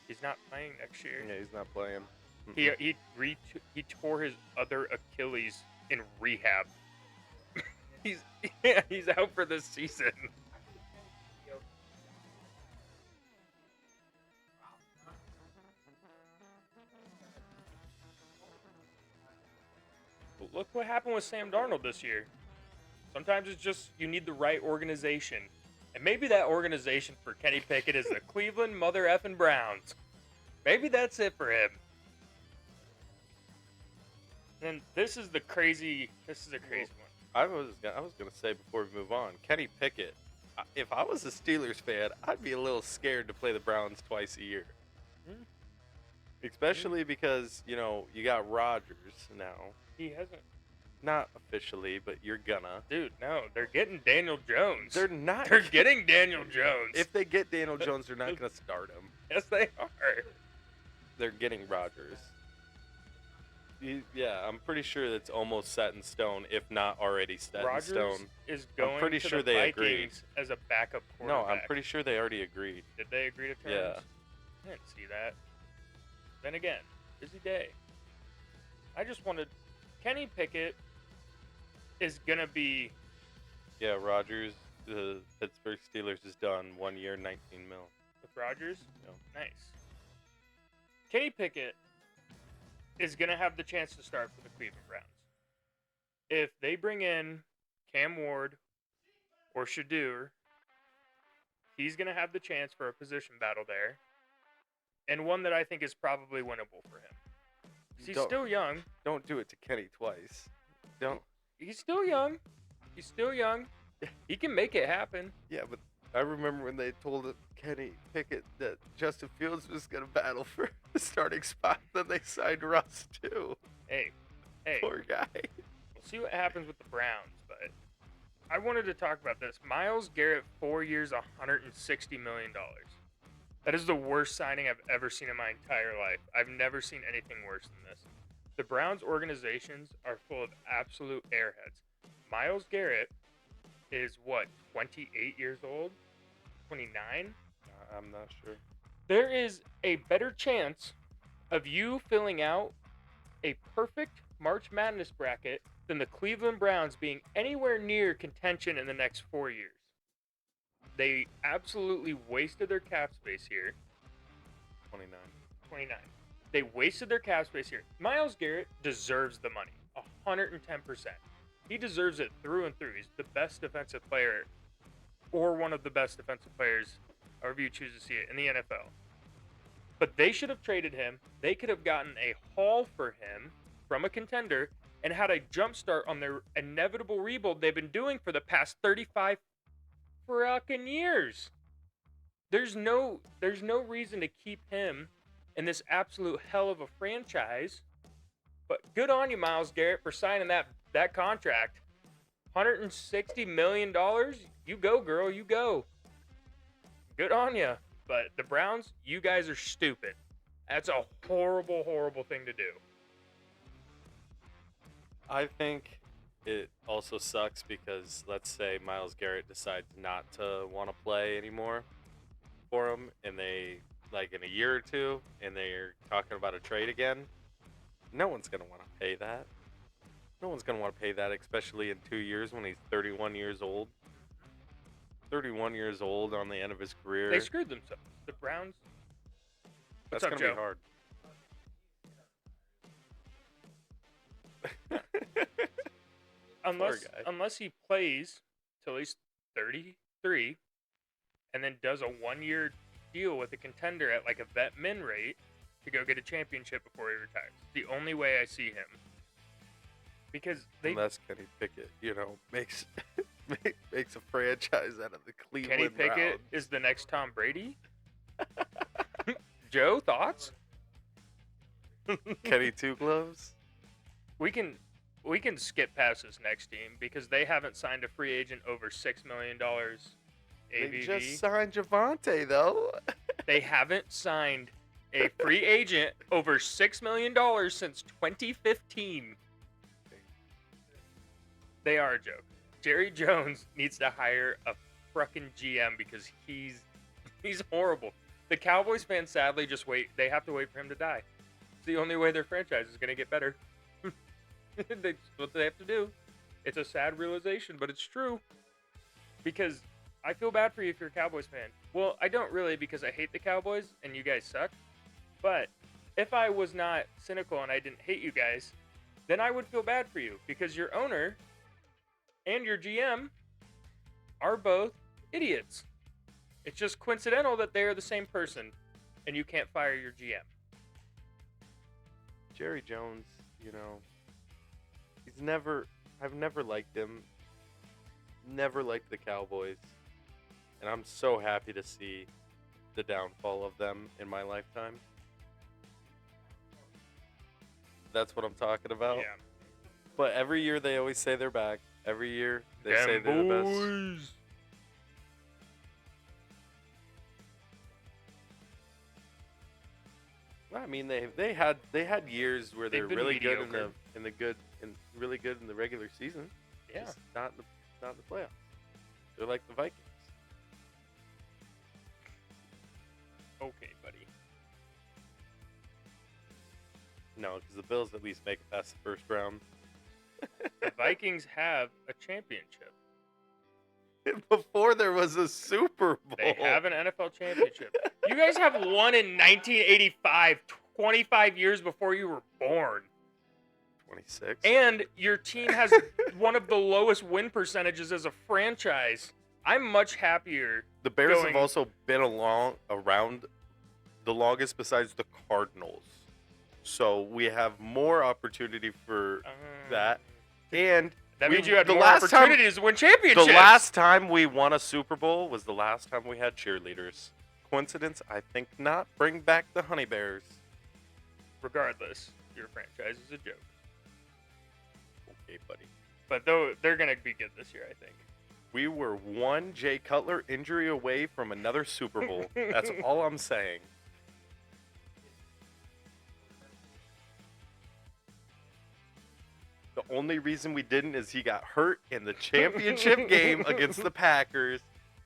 He's not playing next year. Yeah, he's not playing. He tore his other Achilles in rehab. he's out for this season. But look what happened with Sam Darnold this year. Sometimes it's just you need the right organization. And maybe that organization for Kenny Pickett is the Cleveland mother effing Browns. Maybe that's it for him. And this is a crazy one. I was gonna say before we move on, Kenny Pickett. If I was a Steelers fan, I'd be a little scared to play the Browns twice a year. Hmm. Especially because you got Rodgers now. He hasn't. Not officially, but you're gonna. Dude, no, they're getting Daniel Jones. They're not. They're getting Daniel Jones. If they get Daniel Jones, they're not gonna start him. Yes, they are. They're getting Rodgers. Yeah, I'm pretty sure that's almost set in stone, if not already set in stone. Is going pretty to sure the they Vikings agreed. as a backup No, quarterback. I'm pretty sure they already agreed. Did they agree to terms? Yeah. I didn't see that. Then again, busy day. I just wanted... Kenny Pickett is going to be... Yeah, Rodgers, the Pittsburgh Steelers is done. 1 year, 19 mil. With Rodgers? No. Nice. Kenny Pickett is going to have the chance to start for the Cleveland Browns. If they bring in Cam Ward or Shadur, he's going to have the chance for a position battle there, and one that I think is probably winnable for him. 'Cause he's still young. Don't do it to Kenny twice. Don't. He's still young. He's still young. He can make it happen. Yeah, but I remember when they told Kenny Pickett that Justin Fields was going to battle for the starting spot, then they signed Russ too. Hey, Poor guy. we'll see what happens with the Browns, but I wanted to talk about this. Myles Garrett, 4 years, $160 million. That is the worst signing I've ever seen in my entire life. I've never seen anything worse than this. The Browns organizations are full of absolute airheads. Myles Garrett is, 28 years old? 29? I'm not sure. There is a better chance of you filling out a perfect March Madness bracket than the Cleveland Browns being anywhere near contention in the next 4 years. They absolutely wasted their cap space here. 29. 29. They wasted their cap space here. Myles Garrett deserves the money. 110%. He deserves it through and through. He's the best defensive player, or one of the best defensive players, however you choose to see it, in the NFL. But they should have traded him. They could have gotten a haul for him from a contender and had a jump start on their inevitable rebuild they've been doing for the past 35 fucking years. There's no reason to keep him in this absolute hell of a franchise. But good on you, Myles Garrett, for signing that contract. $160 million. You go, girl. You go. Good on you. But the Browns, you guys are stupid. That's a horrible, horrible thing to do. I think it also sucks because let's say Myles Garrett decides not to want to play anymore for him, and they, like in a year or two, and they're talking about a trade again. No one's going to want to pay that. No one's going to want to pay that, especially in 2 years when he's 31 years old. 31 years old on the end of his career. They screwed themselves. The Browns. That's What's up, going to Joe? be hard. Unless he plays till he's 33 and then does a 1-year deal with a contender at like a vet min rate to go get a championship before he retires. The only way I see him. Because Unless Kenny Pickett, makes makes a franchise out of the Cleveland Kenny Pickett Browns. is the next Tom Brady. Joe, thoughts? Kenny Two Gloves. We can skip past this next team because they haven't signed a free agent over $6 million ABV. They just signed Javante though. They haven't signed a free agent over $6 million since 2015. They are a joke. Jerry Jones needs to hire a fucking GM because he's horrible. The Cowboys fans sadly just wait. They have to wait for him to die. It's the only way their franchise is going to get better. That's what they have to do. It's a sad realization, but it's true. Because I feel bad for you if you're a Cowboys fan. Well, I don't really because I hate the Cowboys and you guys suck. But if I was not cynical and I didn't hate you guys, then I would feel bad for you because your owner and your GM are both idiots. It's just coincidental that they are the same person, and you can't fire your GM. Jerry Jones, I've never liked him. Never liked the Cowboys. And I'm so happy to see the downfall of them in my lifetime. That's what I'm talking about. Yeah. But every year they always say they're back. Every year they say they're the best. boys. I mean, they had years where they're They've been really good mediocre. really good in the regular season. Yeah. Just not in the playoffs. They're like the Vikings. Okay, buddy. No, because the Bills at least make it past the first round. The Vikings have a championship. Before there was a Super Bowl. They have an NFL championship. You guys have won in 1985, 25 years before you were born. 26. And your team has one of the lowest win percentages as a franchise. I'm much happier. The Bears going- have also been around the longest besides the Cardinals. So we have more opportunity for that. And That we- means you had the more last time- opportunities to win championships. the last time we won a Super Bowl was the last time we had cheerleaders. Coincidence? I think not. Bring back the Honey Bears. Regardless, your franchise is a joke. Okay, buddy. But though they're gonna be good this year, I think. We were one Jay Cutler injury away from another Super Bowl. That's all I'm saying. The only reason we didn't is he got hurt in the championship game against the Packers,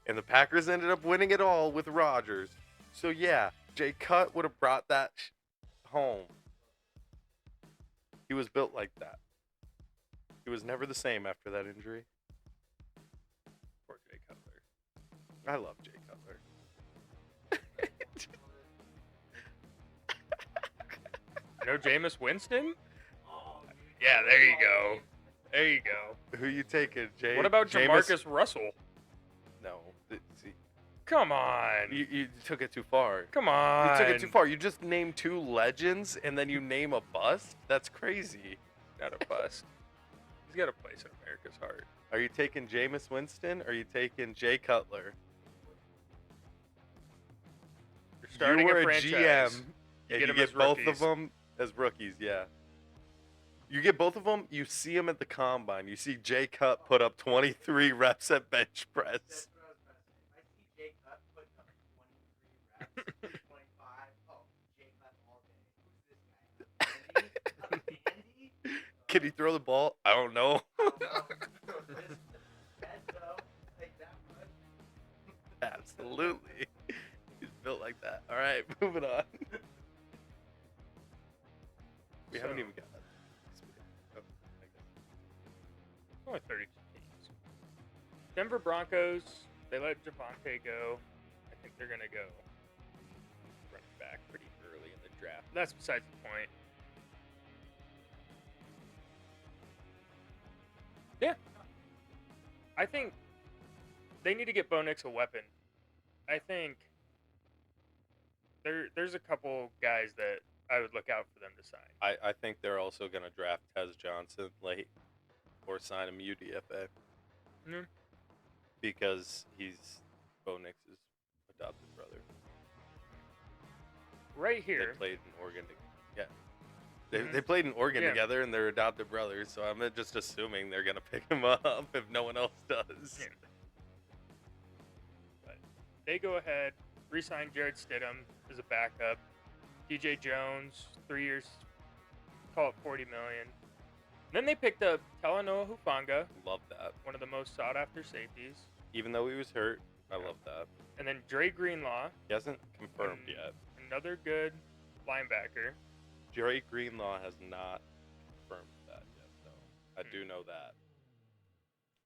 and the Packers ended up winning it all with Rodgers. So yeah, Jay Cut would have brought that home. He was built like that. He was never the same after that injury. Poor Jay Cutler. I love Jay Cutler. You know Jameis Winston? Yeah, there you go. There you go. Who you taking, Jay? What about Jameis? Jamarcus Russell? No. See, Come on. you took it too far. Come on. You took it too far. You just named two legends and then you name a bust? That's crazy. Not a bust. He's got a place in America's heart. Are you taking Jameis Winston or are you taking Jay Cutler? You're starting you were a franchise. GM You and get you 'em get as both rookies. of them as rookies, yeah. You get both of them, you see them at the combine. You see Jay Cut put up 23 reps at bench press. That's what I was about to say. If I see Jay Cut putting up 23 reps, 25, Jay Cut all day. Who's this guy? Andy? Can he throw the ball? I don't know. Absolutely. He's built like that. All right, moving on. We haven't So- even got that. Oh, I guess. Only 32 teams. Denver Broncos, they let Javonte go. I think they're going to go running back pretty early in the draft. That's besides the point. Yeah. I think they need to get Bo Nix a weapon. I think there's a couple guys that I would look out for them to sign. I think they're also going to draft Tez Johnson late or sign him UDFA Mm. because he's Bo Nix's adopted brother. Right They here. played in Oregon. Mhm. They played in Oregon Yeah. together and they're adopted brothers, so I'm just assuming they're going to pick him up if no one else does. Yeah. But they go ahead, re-sign Jared Stidham as a backup. DJ Jones, 3 years, call it $40 million. Then they picked up Talanoa Hufanga, Love that. one of the most sought-after safeties. Even though he was hurt, I love that. And then Dre Greenlaw, He hasn't confirmed Mm. yet. another good linebacker. Jerry Greenlaw has not confirmed that yet, though. I do know that.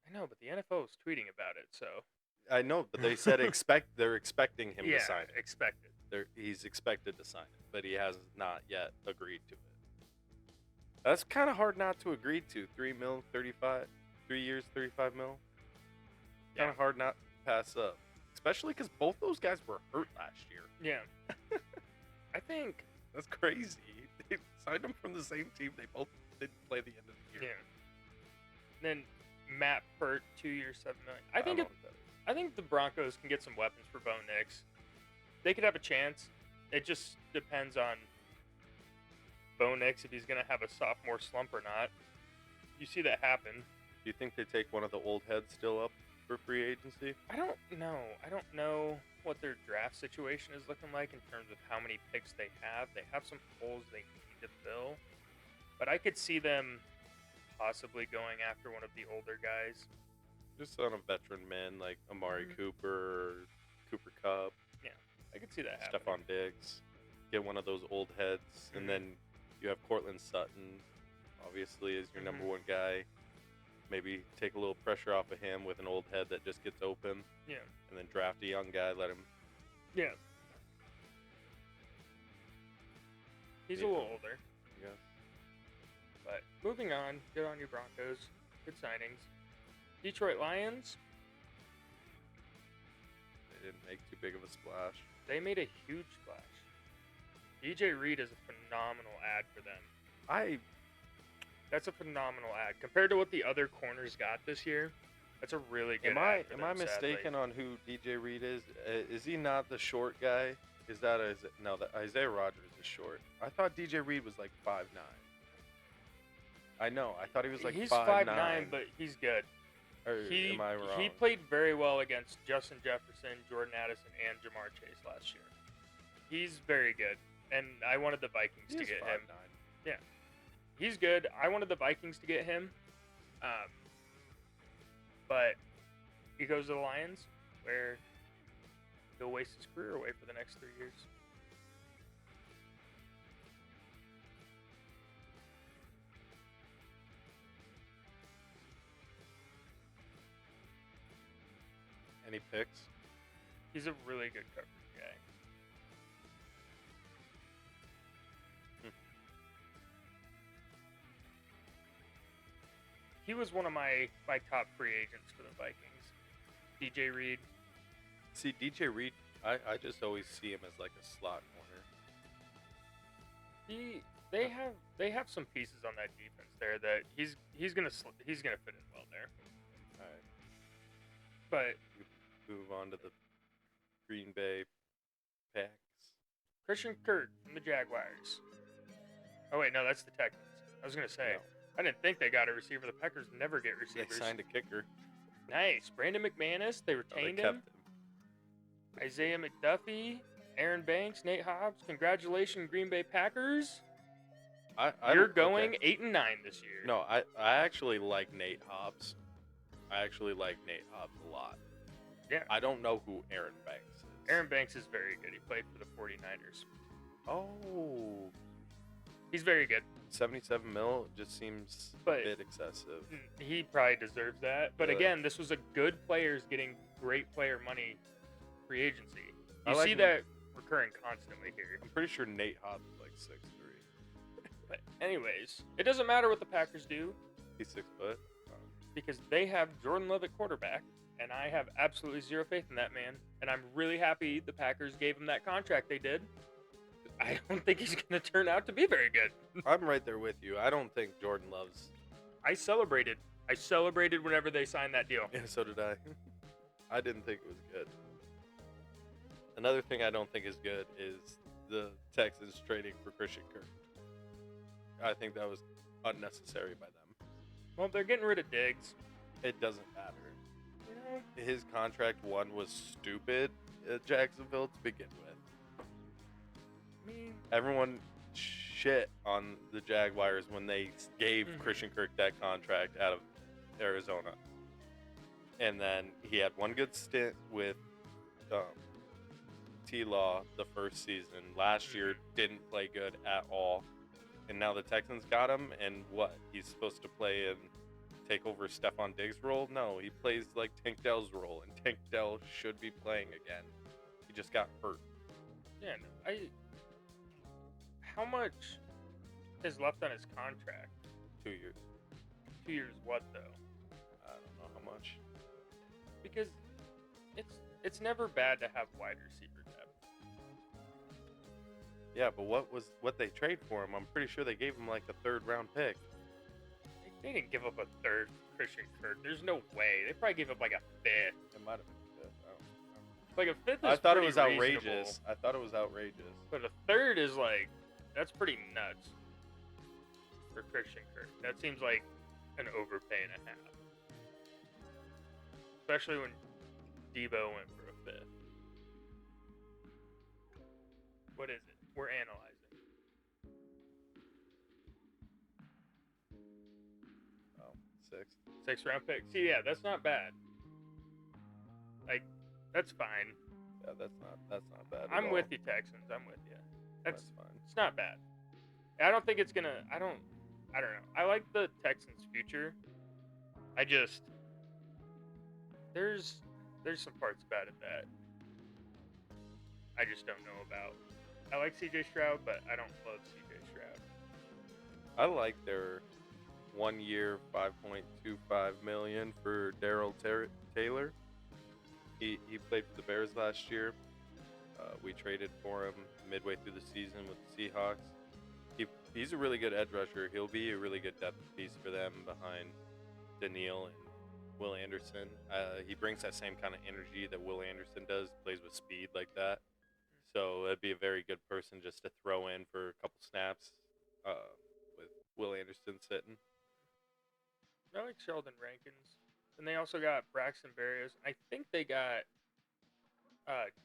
I know, but the NFL is tweeting about it, so I know, but they said they're expecting him yeah, to sign it. expected. He's expected to sign it, but he has not yet agreed to it. That's kind of hard not to agree to. $3 million, 35, 3 years, 35 mil. Yeah. Kind of hard not to pass up, especially because both those guys were hurt last year. Yeah. I think. That's crazy. They signed them from the same team. They both didn't play the end of the Yeah. year. Then Matt Pert, 2 years, $7 million. I don't think know what that is. I think the Broncos can get some weapons for Bo Nix. They could have a chance. It just depends on Bo Nix if he's gonna have a sophomore slump or not. You see that happen. Do you think they take one of the old heads still up for free agency? I don't know. I don't know what their draft situation is looking like in terms of how many picks they have. They have some holes they need to fill. But I could see them possibly going after one of the older guys. Just on a veteran man like Amari Mhm. Cooper, or Cooper Cup, I could see that happening. Stephon Diggs. Get one of those old heads, Mhm. and then you have Cortland Sutton, obviously, as your number Mhm. one guy. Maybe take a little pressure off of him with an old head that just gets open, Yeah. and then draft a young guy. Let him. Yeah. He's Yeah. a little older. Yeah. But moving on, good on you Broncos. Good signings. Detroit Lions, They didn't make too big of a splash. they made a huge splash. DJ Reed is a phenomenal ad for them. That's a phenomenal ad. Compared to what the other corners got this year, that's a really good Am ad for I them, mistaken on who DJ Reed is? Is he not the short guy? No? That Isaiah Rodgers is short. I thought DJ Reed was like 5'9". I know. I thought he was like He's 5'9", but he's good. Or He, am I wrong? he played very well against Justin Jefferson, Jordan Addison, and Jamar Chase last year. He's very good. And I wanted the Vikings He to is get 5'9". him. He's good. I wanted the Vikings to get him. But he goes to the Lions, where he'll waste his career away for the next 3 years. Any picks? He's a really good coverage guy. He was one of my top free agents for the Vikings. DJ Reed. See, DJ Reed, I just always see him as like a slot corner. They have some pieces on that defense there that he's gonna fit in well there. All right, But move on to the Green Bay Packs. Christian Kirk from the Jaguars. Oh wait, no, that's the Texans. I was gonna say No, I didn't think they got a receiver. The Packers never get they receivers. signed a kicker. Nice, Brandon McManus. They No, they retained kept him. Isaiah McDuffie, Aaron Banks, Nate Hobbs. Congratulations, Green Bay Packers. You're don't- going okay. 8-9 this year. No, I actually like Nate Hobbs. I actually like Nate Hobbs a lot. Yeah. I don't know who Aaron Banks is. Aaron Banks is very good. He played for the 49ers. Oh, He's very good. 77 mil just seems But- a bit excessive. He probably deserves that. But Really? again, this was a good players getting great player money free agency. I You like see him. that recurring constantly here. I'm pretty sure Nate Hobbs is like 6'3". But anyways, it doesn't matter what the Packers do He's 6 foot. because they have Jordan Love at quarterback, and I have absolutely zero faith in that man. And I'm really happy the Packers gave him that contract they did. I don't think he's going to turn out to be very good. I'm right there with you. I don't think Jordan loves. I celebrated. I celebrated whenever they signed that deal. Yeah, so did I. I didn't think it was good. Another thing I don't think is good is the Texans trading for Christian Kirk. I think that was unnecessary by them. Well, they're getting rid of Diggs. It doesn't matter. You know, His contract one was stupid at Jacksonville to begin with. I mean, Everyone shit on the Jaguars when they gave Mhm. Christian Kirk that contract out of Arizona. And then he had one good stint with T-Law the first season. Last year didn't play good at all. And now the Texans got him, and what? He's supposed to play and take over Stephon Diggs' role? No, he plays like Tank Dell's role, and Tank Dell should be playing again. He just got hurt. yeah, no, how much is left on his contract? 2 years. 2 years what, though? much. Because it's never bad to have wide receiver depth. Yeah, but what they trade for him? I'm pretty sure they gave him like a 3rd round pick. They didn't give up a 3rd Christian Kirk. There's no way. They probably gave up like a 5th. It might have been 5th. I don't remember. Like a 5th is I thought it pretty was outrageous. reasonable, I thought it was outrageous. but a 3rd is like, that's pretty nuts for Christian Kirk. That seems like an overpay and a half. Especially when Debo went for a 5th. What is it? We're analyzing. Oh, 6th. 6th round pick. See, yeah, that's not bad. Like, that's fine. Yeah, that's not bad. At I'm all. with you, Texans. I'm with you. That's fine. It's not bad. I don't think it's gonna. I don't know. I like the Texans' future. I just there's some parts about it that I just don't know about. I like C.J. Stroud, but I don't love C.J. Stroud. I like their 1 year, $5.25 million for Darrell Taylor. He played for the Bears last year. We traded for him midway through the season with the Seahawks. He's a really good edge rusher. He'll be a really good depth piece for them behind Daniil and Will Anderson. He brings that same kind of energy that Will Anderson does, plays with speed like that. So it'd be a very good person just to throw in for a couple snaps with Will Anderson sitting. I like Sheldon Rankins. And they also got Braxton Berrios. I think they got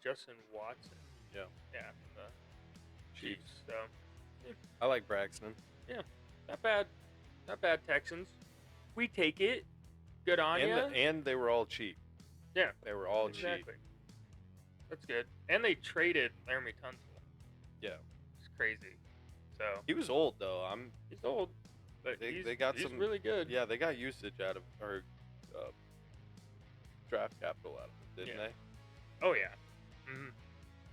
Justin Watson. Yeah. Yeah, from the Chiefs. Chiefs. So, I like Braxton. not bad. Not bad, Texans. We take it. Good on And, ya. and they were all cheap. Yeah. They were all cheap. Exactly. That's good. And they traded Laramie Tunsil. Yeah. It's crazy. So, He was old, though. he's old. But They got he's some really good. Yeah, they got usage out of or draft capital out of it, didn't Yeah. they? Oh, yeah. hmm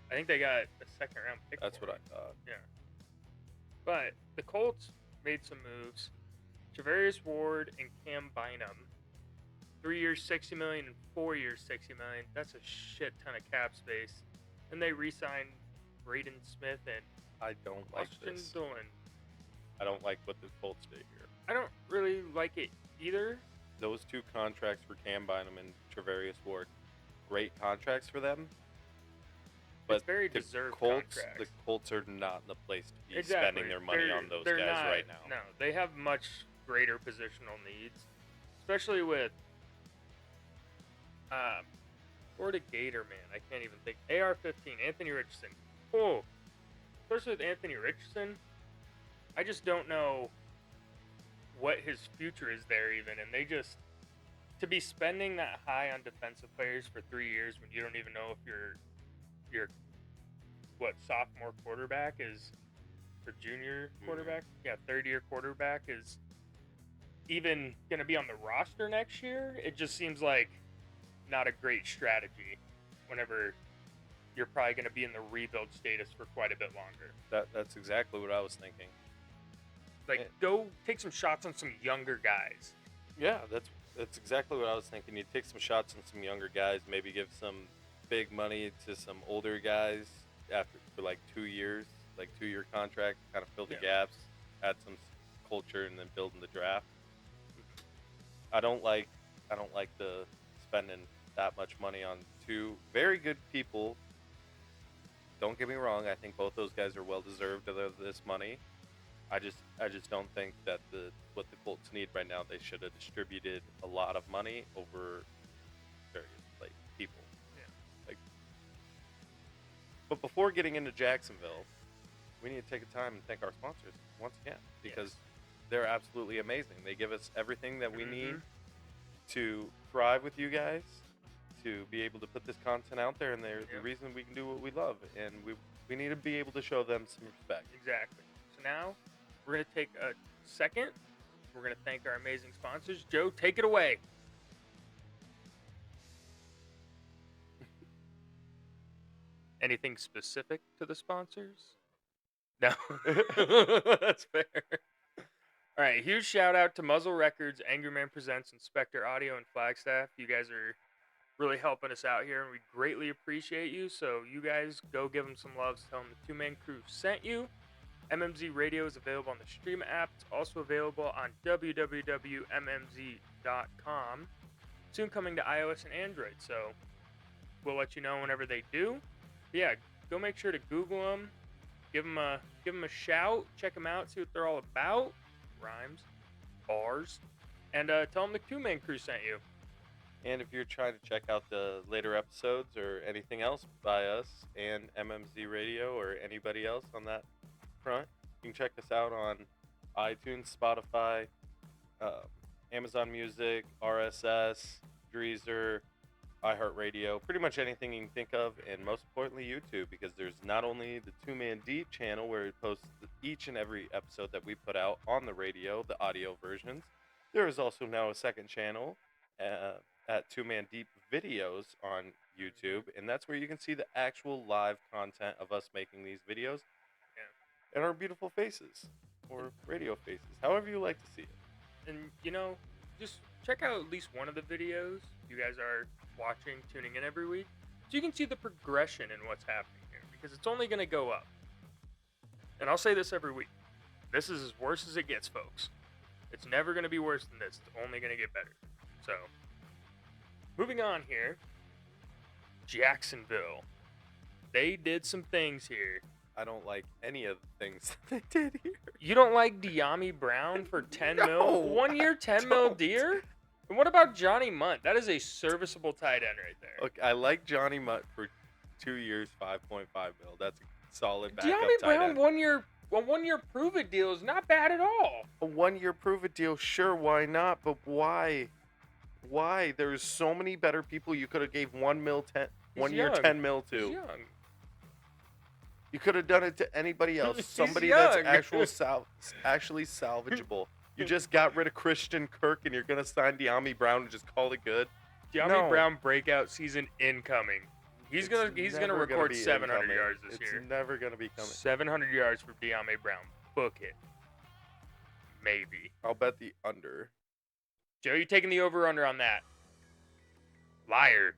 I think they got a 2nd round pick. That's for what him. I thought. Yeah. But the Colts made some moves. Javarius Ward and Cam Bynum. 3 years, $60 million, and 4 years, $60 million. That's a shit ton of cap space. And they re-signed Braden Smith and I don't like Austin this. Dillon. I don't like what the Colts did here. I don't really like it either. Those 2 contracts for Cam Bynum and Travarius Ward, great contracts for them. But It's very the deserved Colts, contracts. the Colts are not in the place to be Exactly. spending their money They're- on those they're guys not- right now. No, they have much greater positional needs, especially with Florida Gator, man. I can't even think. AR-15, Anthony Richardson. Oh, especially with Anthony Richardson, I just don't know what his future is there even, and they just to be spending that high on defensive players for 3 years when you don't even know if your sophomore quarterback is or junior quarterback, 3rd-year quarterback is even going to be on the roster next year. It just seems like not a great strategy whenever you're probably going to be in the rebuild status for quite a bit longer. That's exactly what I was thinking. Like, go take some shots on some younger guys. Yeah, that's exactly what I was thinking. You take some shots on some younger guys, maybe give some big money to some older guys for like 2 years, like 2-year contract, kind of fill the gaps, add some culture, and then build in the draft. I don't like the spending that much money on 2 very good people. Don't get me wrong. I think both those guys are well deserved of this money. I just don't think that what the Colts need right now. They should have distributed a lot of money over various people. Yeah. But before getting into Jacksonville, we need to take a time and thank our sponsors once again because they're absolutely amazing. They give us everything that we need to thrive with you guys, to be able to put this content out there, and they're the reason we can do what we love, and we need to be able to show them some respect. Exactly. So now we're going to take a second. We're going to thank our amazing sponsors. Joe, take it away. Anything specific to the sponsors? No. That's fair. All right, huge shout out to Muzzle Records, Angry Man Presents, and Spectre Audio and Flagstaff. You guys are really helping us out here, and we greatly appreciate you. So you guys go give them some love. Tell them the Two Man Crew sent you. MMZ Radio is available on the Stream app. It's also available on www.mmz.com. Soon coming to iOS and Android, so we'll let you know whenever they do. But yeah, go make sure to Google them, give them a shout, check them out, see what they're all about. Rhymes, bars, and tell them the Two Man Crew sent you. And if you're trying to check out the later episodes or anything else by us and MMZ Radio or anybody else on that front, you can check us out on iTunes, Spotify, Amazon Music, RSS, Deezer, iHeartRadio, pretty much anything you can think of, and most importantly YouTube, because there's not only the Two Man Deep channel where we post each and every episode that we put out on the radio, the audio versions, there is also now a second channel at Two Man Deep Videos on YouTube, and that's where you can see the actual live content of us making these videos and our beautiful faces, or radio faces, however you like to see it. And just check out at least one of the videos you guys are watching, tuning in every week, so you can see the progression in what's happening here, because it's only going to go up. And I'll say this every week. This is as worse as it gets, folks. It's never going to be worse than this. It's only going to get better. So, moving on here. Jacksonville. They did some things here. I don't like any of the things they did here. You don't like De'Ami Brown for 10 No, mil? 1 year, 10 mil don't. deer? And what about Johnny Munt? That is a serviceable tight end right there. Look, I like Johnny Mutt for 2 years, 5.5 mil. That's a solid backup De'Ami tight Brown end. 1 year, a 1 year prove it deal is not bad at all. A 1 year prove it deal, sure, why not? But why? Why? There's so many better people you could have gave 1 mil, 10, He's 1 year, young. 10 mil He's to. young. You could have done it to anybody else. He's Somebody that's young. actually salvageable. You just got rid of Christian Kirk and you're gonna sign De'Ami Brown and just call it good. De'Ami No. Brown breakout season incoming. He's gonna never record be 700 incoming. yards this It's year. never gonna be coming. 700 yards for De'Ami Brown. Book it. Maybe. I'll bet the under. Joe, you taking the over/under on that? Liar.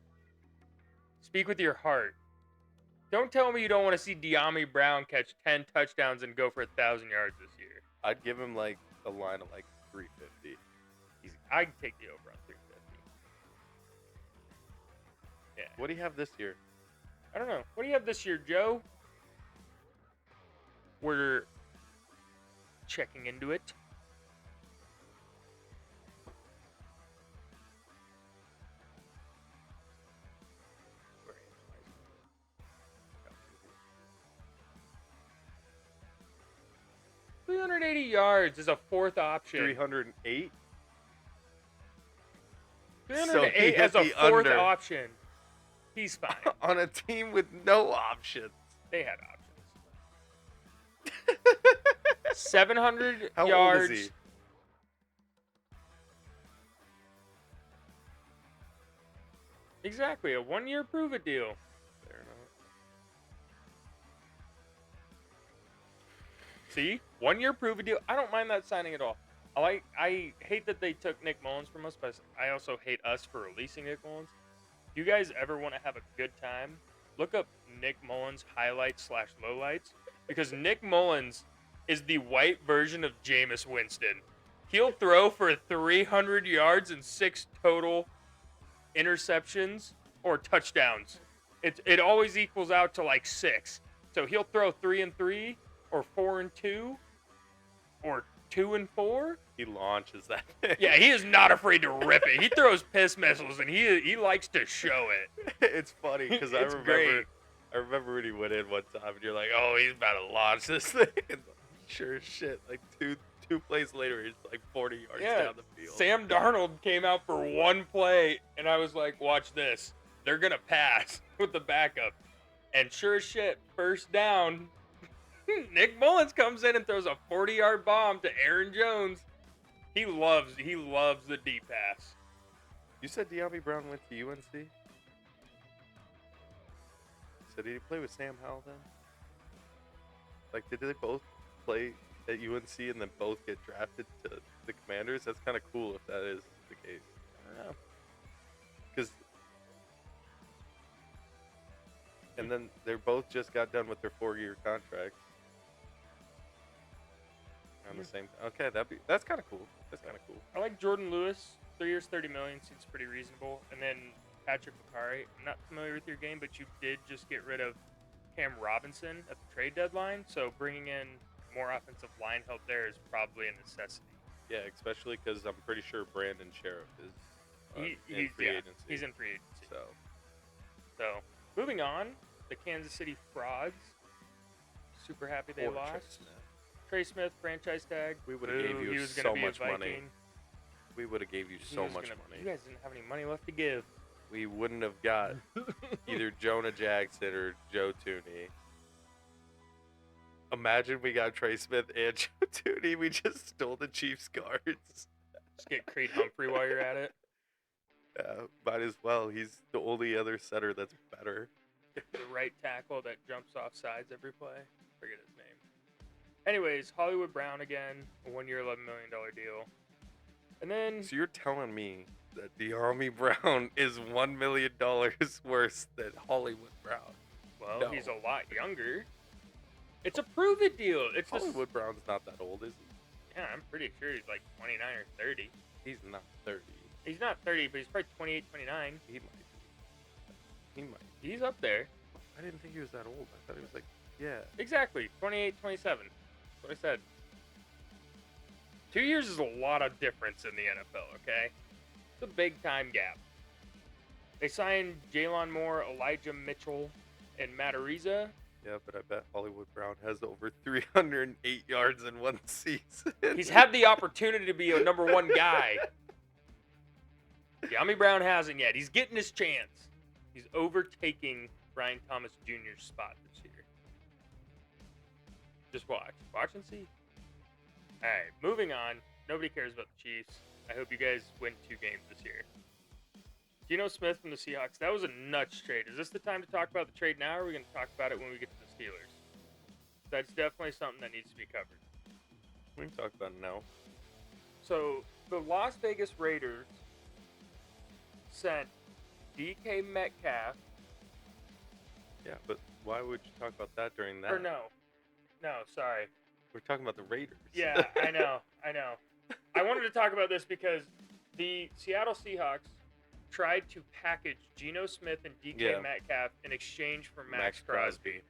Speak with your heart. Don't tell me you don't want to see De'Ami Brown catch 10 touchdowns and go for 1,000 yards this year. I'd give him like a line of like 350. I'd take the over on 350. Yeah. What do you have this year? I don't know. What do you have this year, Joe? We're checking into it. $380 yards is a fourth option. 308. 308 So as a he hit fourth the under. option. He's fine. On a team with no options. They had options. 700 How yards. old is he? Exactly, a 1 year prove it deal. Fair enough. See? 1 year prove it deal. I don't mind that signing at all. I hate that they took Nick Mullins from us, but I also hate us for releasing Nick Mullins. If you guys ever want to have a good time, look up Nick Mullins highlights/lowlights, because Nick Mullins is the white version of Jameis Winston. He'll throw for 300 yards and 6 total interceptions or touchdowns. It always equals out to like 6. So he'll throw 3 and 3 or 4 and 2 or 2 and 4. He launches that thing. Yeah, he is not afraid to rip it. He throws piss missiles and he likes to show it. It's funny because I It's remember great. I remember when he went in one time and you're like, oh, he's about to launch this thing. And sure as shit, like two plays later, he's like 40 yards down the field. Sam Darnold came out for one play, and I was like, watch this. They're going to pass with the backup. And sure as shit, first down, Nick Mullins comes in and throws a 40-yard bomb to Aaron Jones. He loves the deep pass. You said De'Ami Brown went to UNC? So did he play with Sam Howell then? Like, did they both play at UNC and then both get drafted to the Commanders. That's kind of cool if that is the case. I don't know. Because and then they're both just got done with their 4-year contracts. On the same. Okay, that's kind of cool. That's kind of cool. I like Jordan Lewis. 3 years, $30 million seems pretty reasonable. And then Patrick Bakari. I'm not familiar with your game, but you did just get rid of Cam Robinson at the trade deadline. So bringing in more offensive line help there is probably a necessity. Yeah, especially because I'm pretty sure Brandon Sheriff is in free agency. He's in free agency. So Moving on, the Kansas City Frauds. Super happy they poor lost. Trey Smith. Trey Smith, franchise tag. We would have gave He you was gonna so be much a money. Viking. We would have gave you He so was much gonna- money. You guys didn't have any money left to give. We wouldn't have got either Jonah Jackson or Joe Tooney. Imagine we got Trey Smith and Joe Tooney. We just stole the Chiefs' guards. Just get Creed Humphrey while you're at it. Might as well. He's the only other setter that's better. The right tackle that jumps off sides every play. Forget his name. Anyways, Hollywood Brown again, a 1-year, $11 million deal. And then So you're telling me that De'Ami Brown is $1 million worse than Hollywood Brown? well, no. he's a lot younger. It's a prove it deal. It's just Hollywood Brown's not that old, is he? yeah, I'm pretty sure he's like 29 or 30. He's not 30. He's not 30, but he's probably 28, 29. He might be. He might. He's up there. I didn't think he was that old. I thought he was like, yeah. Exactly. 28, 27. That's what I said. 2 years is a lot of difference in the NFL, okay? It's a big time gap. They signed Jalen Moore, Elijah Mitchell, and Matt Ariza. Yeah, but I bet Hollywood Brown has over 308 yards in one season. He's had the opportunity to be a number one guy. De'Ami Brown hasn't yet. He's getting his chance. He's overtaking Brian Thomas Jr.'s spot this year. Just watch. Watch and see. All right, moving on. Nobody cares about the Chiefs. I hope you guys win 2 games this year. Geno Smith from the Seahawks. That was a nuts trade. Is this the time to talk about the trade now, or are we going to talk about it when we get to the Steelers? That's definitely something that needs to be covered. We can talk about it now. So, the Las Vegas Raiders sent DK Metcalf. Yeah, but why would you talk about that during that? Or no. No, sorry. We're talking about the Raiders. Yeah, I know. I wanted to talk about this because the Seattle Seahawks tried to package Geno Smith and DK Yeah. Metcalf in exchange for Max Max Crosby, Crosby.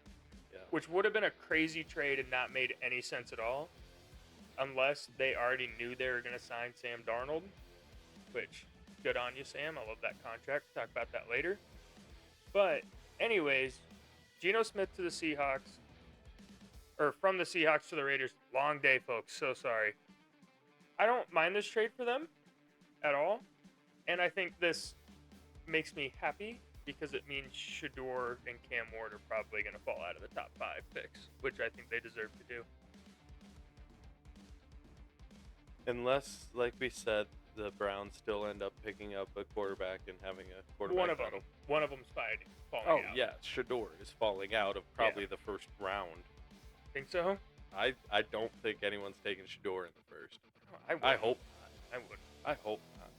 Yeah. which would have been a crazy trade and not made any sense at all, unless they already knew they were going to sign Sam Darnold, which, good on you, Sam. I love that contract. Talk about that later. But, anyways, Geno Smith to the Seahawks, or from the Seahawks to the Raiders. Long day, folks. So sorry. I don't mind this trade for them at all. And I think this makes me happy because it means Shador and Cam Ward are probably going to fall out of the top 5 picks, which I think they deserve to do. Unless, like we said, the Browns still end up picking up a quarterback and having a quarterback battle. One of them's falling Oh, out. yeah. Shador is falling out of probably the first round. Think so? I don't think anyone's taking Shador in the first. I would. I hope I would. not. I hope not.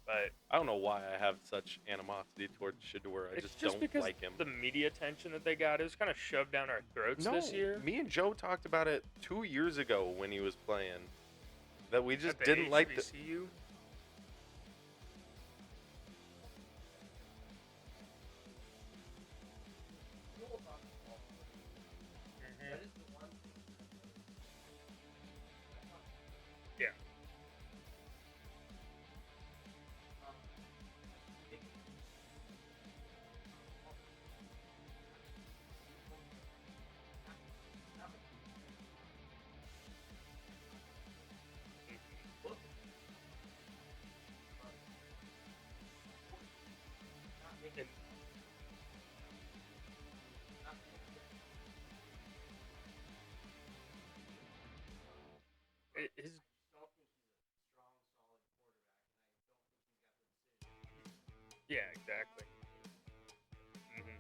But I don't know why I have such animosity towards Shador. I it's just, just don't because like him. the media attention that they got is kind of shoved down our throats No, this year. me and Joe talked about it 2 years ago when he was playing. That we just At the didn't like the. HBCU. Mhm. That is the one thing. Yeah. And his yeah, exactly. Mhm.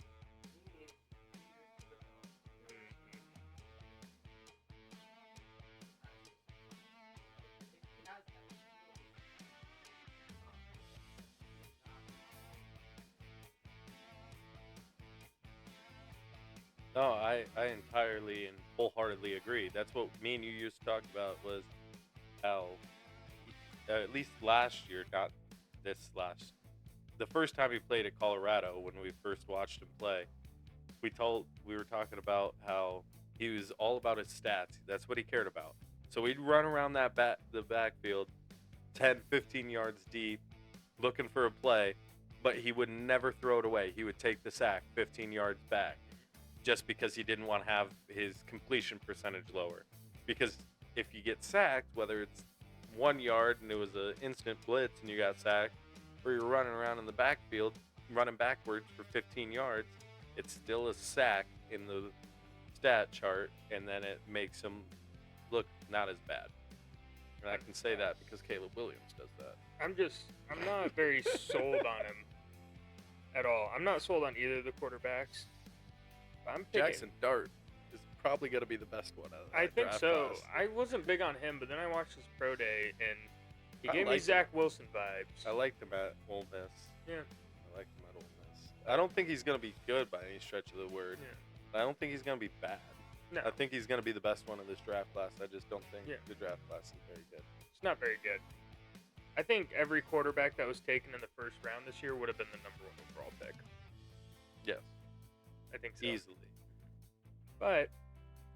No, I entirely and wholeheartedly agree. That's what me and you used to talk about was how, at least last year, not this last, the first time he played at Colorado when we first watched him play, we were talking about how he was all about his stats. That's what he cared about. So he'd run around the backfield 10, 15 yards deep looking for a play, but he would never throw it away. He would take the sack 15 yards back just because he didn't want to have his completion percentage lower. Because if you get sacked, whether it's 1 yard and it was an instant blitz and you got sacked, or you're running around in the backfield running backwards for 15 yards, it's still a sack in the stat chart, and then it makes him look not as bad. And I can say that because Caleb Williams does that. I'm not very sold on him at all. I'm not sold on either of the quarterbacks. I'm picking, Jackson Dart is probably going to be the best one out of that I think draft so. class. I wasn't big on him, but then I watched his pro day, and he I gave me liked him. Zach Wilson vibes. I liked him at Ole Miss. Yeah. I liked him at Ole Miss. I don't think he's going to be good by any stretch of the word. Yeah. I don't think he's going to be bad. No, I think he's going to be the best one in this draft class. I just don't think Yeah. the draft class is very good. it's not very good. I think every quarterback that was taken in the first round this year would have been the number 1 overall pick. Yes, I think so. easily. But,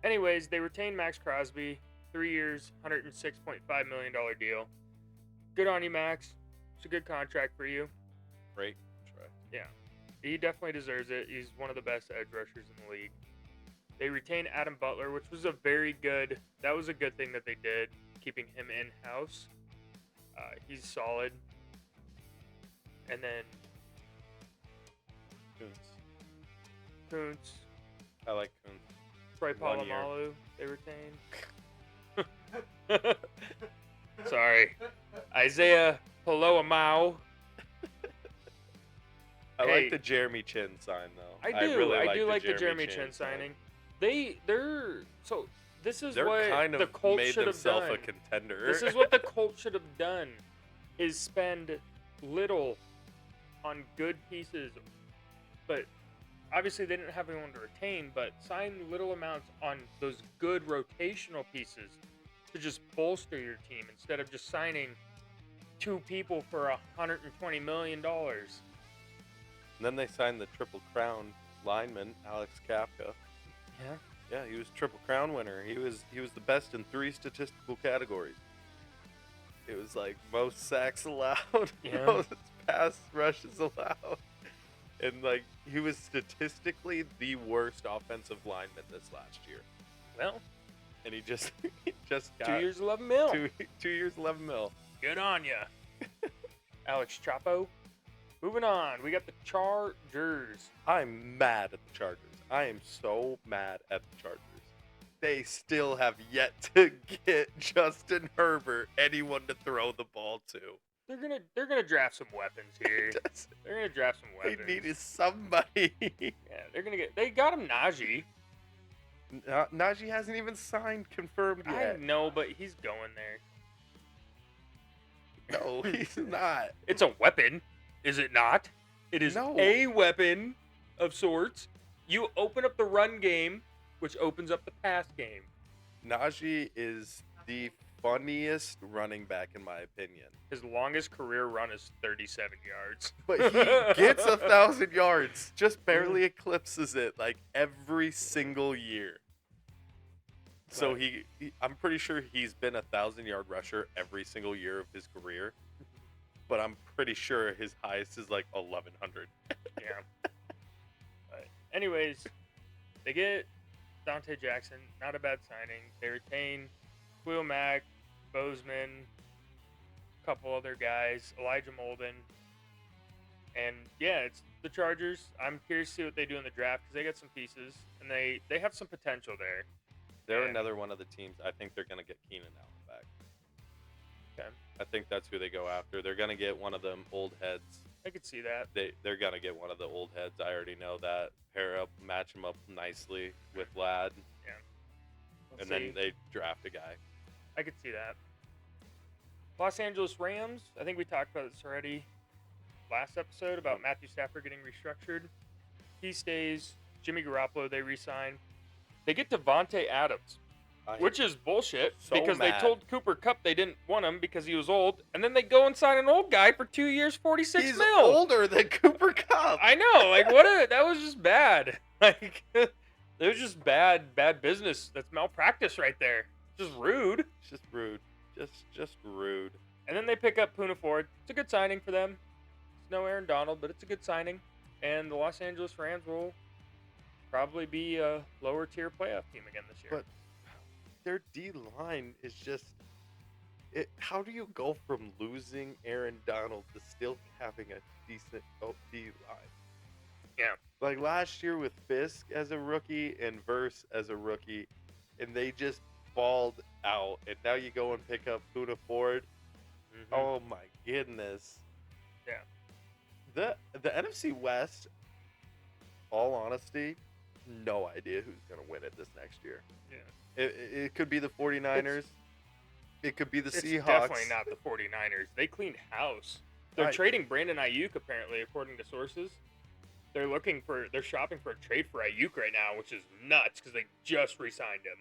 anyways, they retained Max Crosby, 3 years, $106.5 million deal. Good on you, Max. It's a good contract for you. Great contract. Yeah, he definitely deserves it. He's one of the best edge rushers in the league. They retained Adam Butler, which was a that was a good thing that they did, keeping him in-house. He's solid. And then Kuntz, I like Kuntz. Troy 1 year. Polamalu, they retained. Sorry. Isaiah Paloamau. I Hey. like the Jeremy Chin sign though. I do. really I do like the Jeremy Jeremy Chin signing. They're so this is They're what kind the of Colts made should have themselves done. a contender. This is what the Colts should have done: is spend little on good pieces, but obviously they didn't have anyone to retain. But sign little amounts on those good rotational pieces to just bolster your team instead of just signing 2 people for $120 million. And then they signed the Triple Crown lineman, Alex Kapka. Yeah. Yeah, he was Triple Crown winner. He was the best in 3 statistical categories. It was like most sacks allowed, Yeah. most pass rushes allowed. And like he was statistically the worst offensive lineman this last year. Well, And he just got 2 years, 11 mil. 2 years, 11 mil. Good on ya, Alex Chapo. Moving on, we got the Chargers. I'm mad at the Chargers. I am so mad at the Chargers. They still have yet to get Justin Herbert anyone to throw the ball to. They're gonna draft some weapons here. They're gonna draft some They weapons. needed somebody. Yeah, they got him Najee. Najee hasn't even signed confirmed I yet. know, but he's going there. No, he's not. It's a weapon, is it not? It is No. a weapon of sorts. You open up the run game, which opens up the pass game. Najee is the funniest running back in my opinion. His longest career run is 37 yards. But he gets 1,000 yards, just barely eclipses it like every single year. So Right. I'm pretty sure he's been 1,000-yard rusher every single year of his career. But I'm pretty sure his highest is like 1,100. Yeah. But anyways, they get Dante Jackson. Not a bad signing. They retain Khalil Mack, Bozeman, a couple other guys, Elijah Molden. And yeah, it's the Chargers. I'm curious to see what they do in the draft because they got some pieces and they have some potential there. They're And- another one of the teams. I think they're going to get Keenan Allen back. Okay. I think that's who they go after. They're going to get one of them old heads. I could see that. They're going to get one of the old heads. I already know that. Match him up nicely with Ladd. We'll And see. then they draft a guy. I could see that. Los Angeles Rams. I think we talked about this already last episode about Matthew Stafford getting restructured. He stays Jimmy Garoppolo they re-sign. They get Devontae Adams, which is bullshit so because mad. they told Cooper Kupp they didn't want him because he was old, and then they go and sign an old guy for 2 years, 46 He's mil. older than Cooper Kupp. I know, like that was just bad. Like it was just bad business. That's malpractice right there. Just rude. It's just rude. Just rude. And then they pick up Poona Ford. It's a good signing for them. It's no Aaron Donald, but it's a good signing. And the Los Angeles Rams will probably be a lower tier playoff team again this year. But their D line is just. How do you go from losing Aaron Donald to still having a decent D line? Yeah. Like last year with Fisk as a rookie and Verse as a rookie, and they just balled out. And now you go and pick up Poona Ford. Mhm. Oh my goodness. Yeah. The NFC West, all honesty, no idea who's going to win it this next year. Yeah. It could be the 49ers. It could be the It's Seahawks. definitely not the 49ers. They cleaned house. They're trading Brandon Ayuk, apparently, according to sources. They're shopping for a trade for Ayuk right now, which is nuts because they just re-signed him.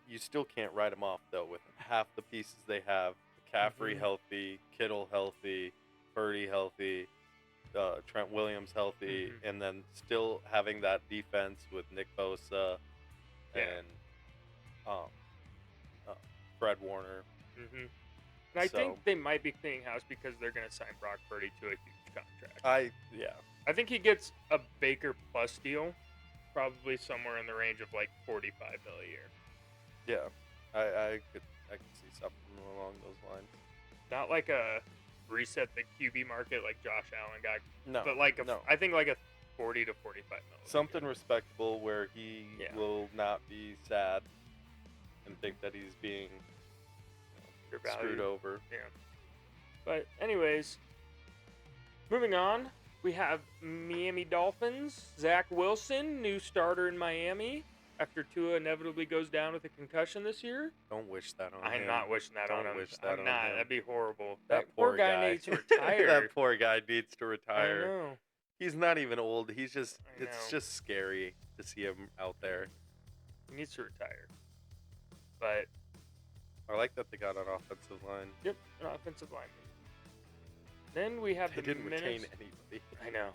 You still can't write them off, though, with half the pieces they have. McCaffrey Mhm. healthy, Kittle healthy, Purdy healthy, Trent Williams healthy, Mhm. and then still having that defense with Nick Bosa Yeah. and Fred Warner. Mm-hmm. And I So- think they might be cleaning house because they're going to sign Brock Purdy to a huge contract. Yeah. I think he gets a Baker Plus deal, probably somewhere in the range of like $45 million a year. Yeah, I could see something along those lines. Not like a reset the QB market like Josh Allen got, No, but like no. I think like a 40 to 45 million. Something respectable where he Yeah. will not be sad and think that he's being screwed over. Yeah. But anyways, moving on, we have Miami Dolphins. Zach Wilson, new starter in Miami. After Tua inevitably goes down with a concussion this year. Don't wish that on I'm him. not wishing that on Don't him. wish that I'm on not. him. That'd be horrible. That That poor poor guy needs to retire. That poor guy needs to I retire. know. He's not even old. He's just I it's know. just scary to see him out there. He needs to retire. But I like that they got an offensive line. yep, an offensive lineman. Then we have They the didn't retain Minnes- anybody. I know.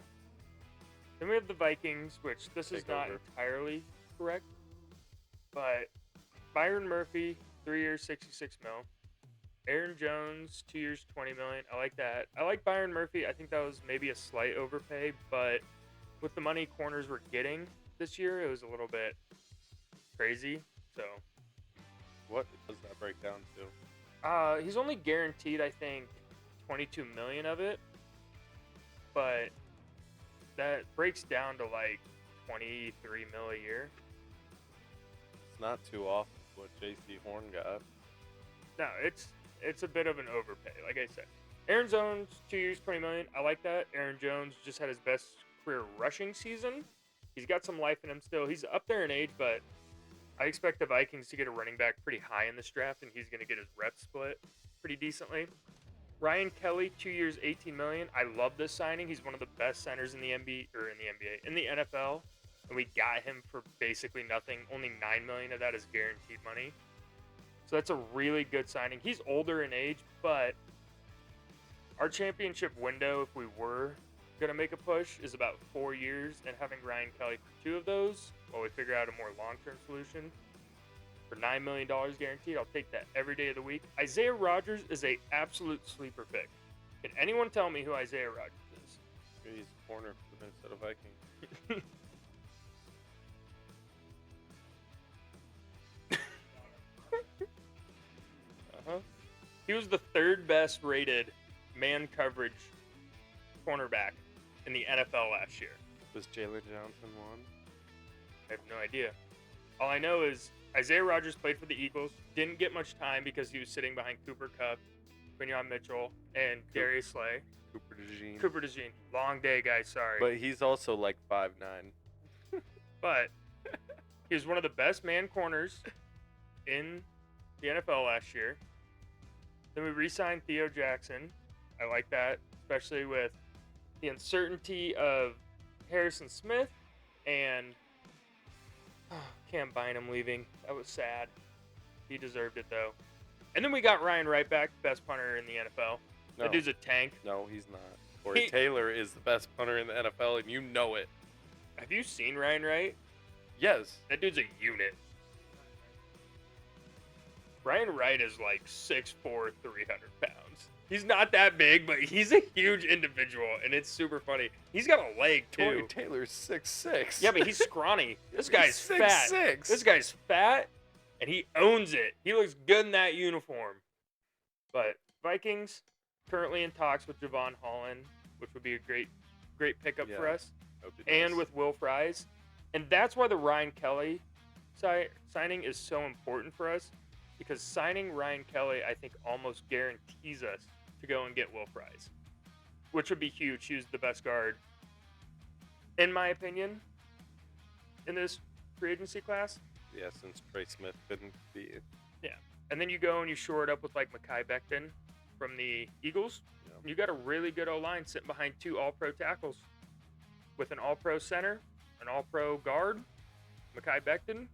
Then we have the Vikings, which this is Take not over. entirely correct. But Byron Murphy, 3 years, 66 mil. Aaron Jones, 2 years, 20 million. I like that. I like Byron Murphy. I think that was maybe a slight overpay, but with the money corners we're getting this year, it was a little bit crazy. So What does that break down to? he's only guaranteed, I think, 22 million of it, but that breaks down to like 23 mil a year. It's not too off what J.C. Horn got. No, it's a bit of an overpay. Like I said, Aaron Jones, 2 years, 20 million. I like that. Aaron Jones just had his best career rushing season. He's got some life in him still. He's up there in age, but I expect the Vikings to get a running back pretty high in this draft, and he's going to get his reps split pretty decently. Ryan Kelly, 2 years, 18 million. I love this signing. He's one of the best centers in the NFL, and we got him for basically nothing. Only $9 million of that is guaranteed money. So that's a really good signing. He's older in age, but our championship window, if we were going to make a push, is about 4 years, and having Ryan Kelly for 2 of those while we figure out a more long-term solution for $9 million guaranteed, I'll take that every day of the week. Isaiah Rodgers is a absolute sleeper pick. Can anyone tell me who Isaiah Rodgers is? He's a corner for the Minnesota Vikings. Uh-huh. He was the 3rd best rated man coverage cornerback in the NFL last year. Was Jalen Johnson one? I have no idea. All I know is Isaiah Rodgers played for the Eagles, didn't get much time because he was sitting behind Cooper Kupp, Quinion Mitchell, and Darius Slay. Cooper DeJean. Cooper DeJean. Long day, guys, sorry. But he's also like 5'9". But he was one of the best man corners in the NFL last year. Then we re-signed Theo Jackson. I like that, especially with the uncertainty of Harrison Smith and Cam Bynum leaving. That was sad. He deserved it though. And then we got Ryan Wright back, best punter in the NFL. No, That dude's a tank. no, he's not. Corey He- Taylor is the best punter in the NFL, and you know it. Have you seen Ryan Wright? Yes. That dude's a unit. Ryan Wright is like 6'4", 300 pounds. He's not that big, but he's a huge individual, and it's super funny. He's got a leg, Corey too. Taylor's 6'6". Yeah, but he's scrawny. This guy's fat. 6'6". This guy's fat, and he owns it. He looks good in that uniform. But Vikings currently in talks with Javon Holland, which would be a great pickup for Yeah. us, Hope it and does. with Will Fries. And that's why the Ryan Kelly signing is so important for us, because signing Ryan Kelly, I think, almost guarantees us to go and get Will Fries, which would be huge. He was the best guard, in my opinion, in this free agency class. Yeah, since Trey Smith couldn't be. And then you go and you shore it up with like Mekhi Becton from the Eagles. Yeah. You got a really good O-line sitting behind 2 all-pro tackles with an all-pro center, an all-pro guard, Mekhi Becton.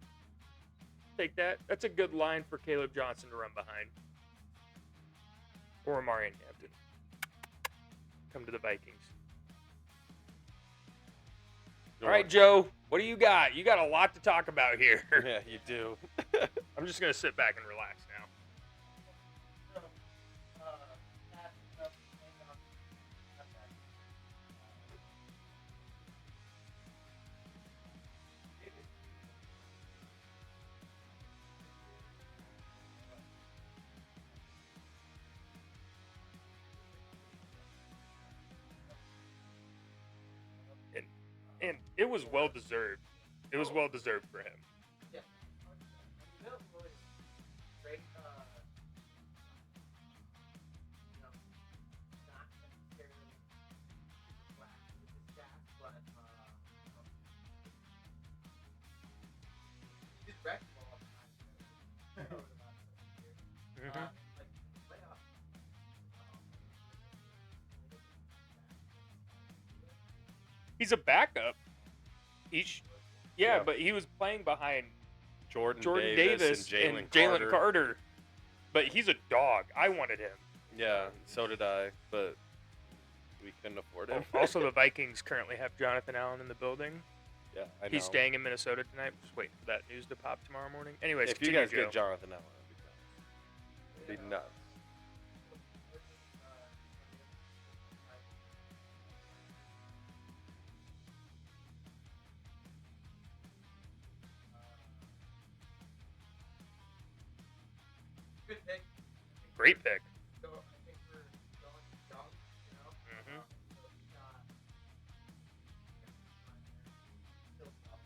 Take that. That's a good line for Caleb Johnson to run behind. Or Amarian Hampton. Come to the Vikings. All right, Joe, what do you got? You got a lot to talk about here. Yeah, you do. I'm just going to sit back and relax now. So, that's enough hang on. Okay. And it was well deserved. It was well deserved for him. Yeah. Middle school is great, not necessarily flash with his stats, but, he's wrecked all the time. Over the last couple of years. Like, playoffs, He's a backup. Yeah, Yeah. but he was playing behind Jordan Davis and Jalen Carter. But he's a dog. I wanted him. Yeah, so did I, but we couldn't afford him. Also, the Vikings currently have Jonathan Allen in the building. Yeah, I know. He's staying in Minnesota tonight. Just waiting for that news to pop tomorrow morning. Anyways, If you continue, guys Joe. get Jonathan Allen, it'd be nuts. good pick. Great pick. So I think we're going young, you know. Mhm. So we got still tough.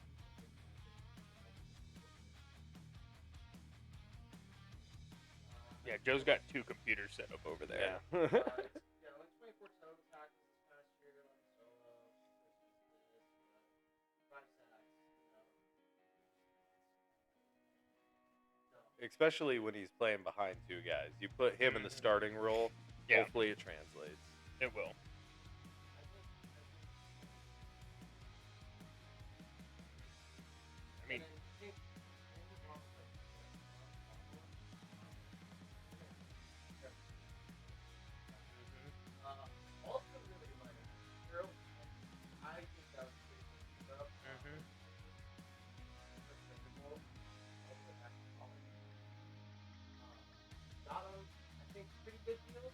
Yeah, Joe's got 2 computers set up over there. Yeah. You know, like 24 total tackles this past year, like solo, this, 5 sacks, you know. So, Especially when he's playing behind 2 guys. You put him in the starting role, Yeah. hopefully it translates. It will. I mean, also really like Earl. I think that was pretty good. Mhm. Respectable. All the way back to college. Gatto, I think pretty good deal.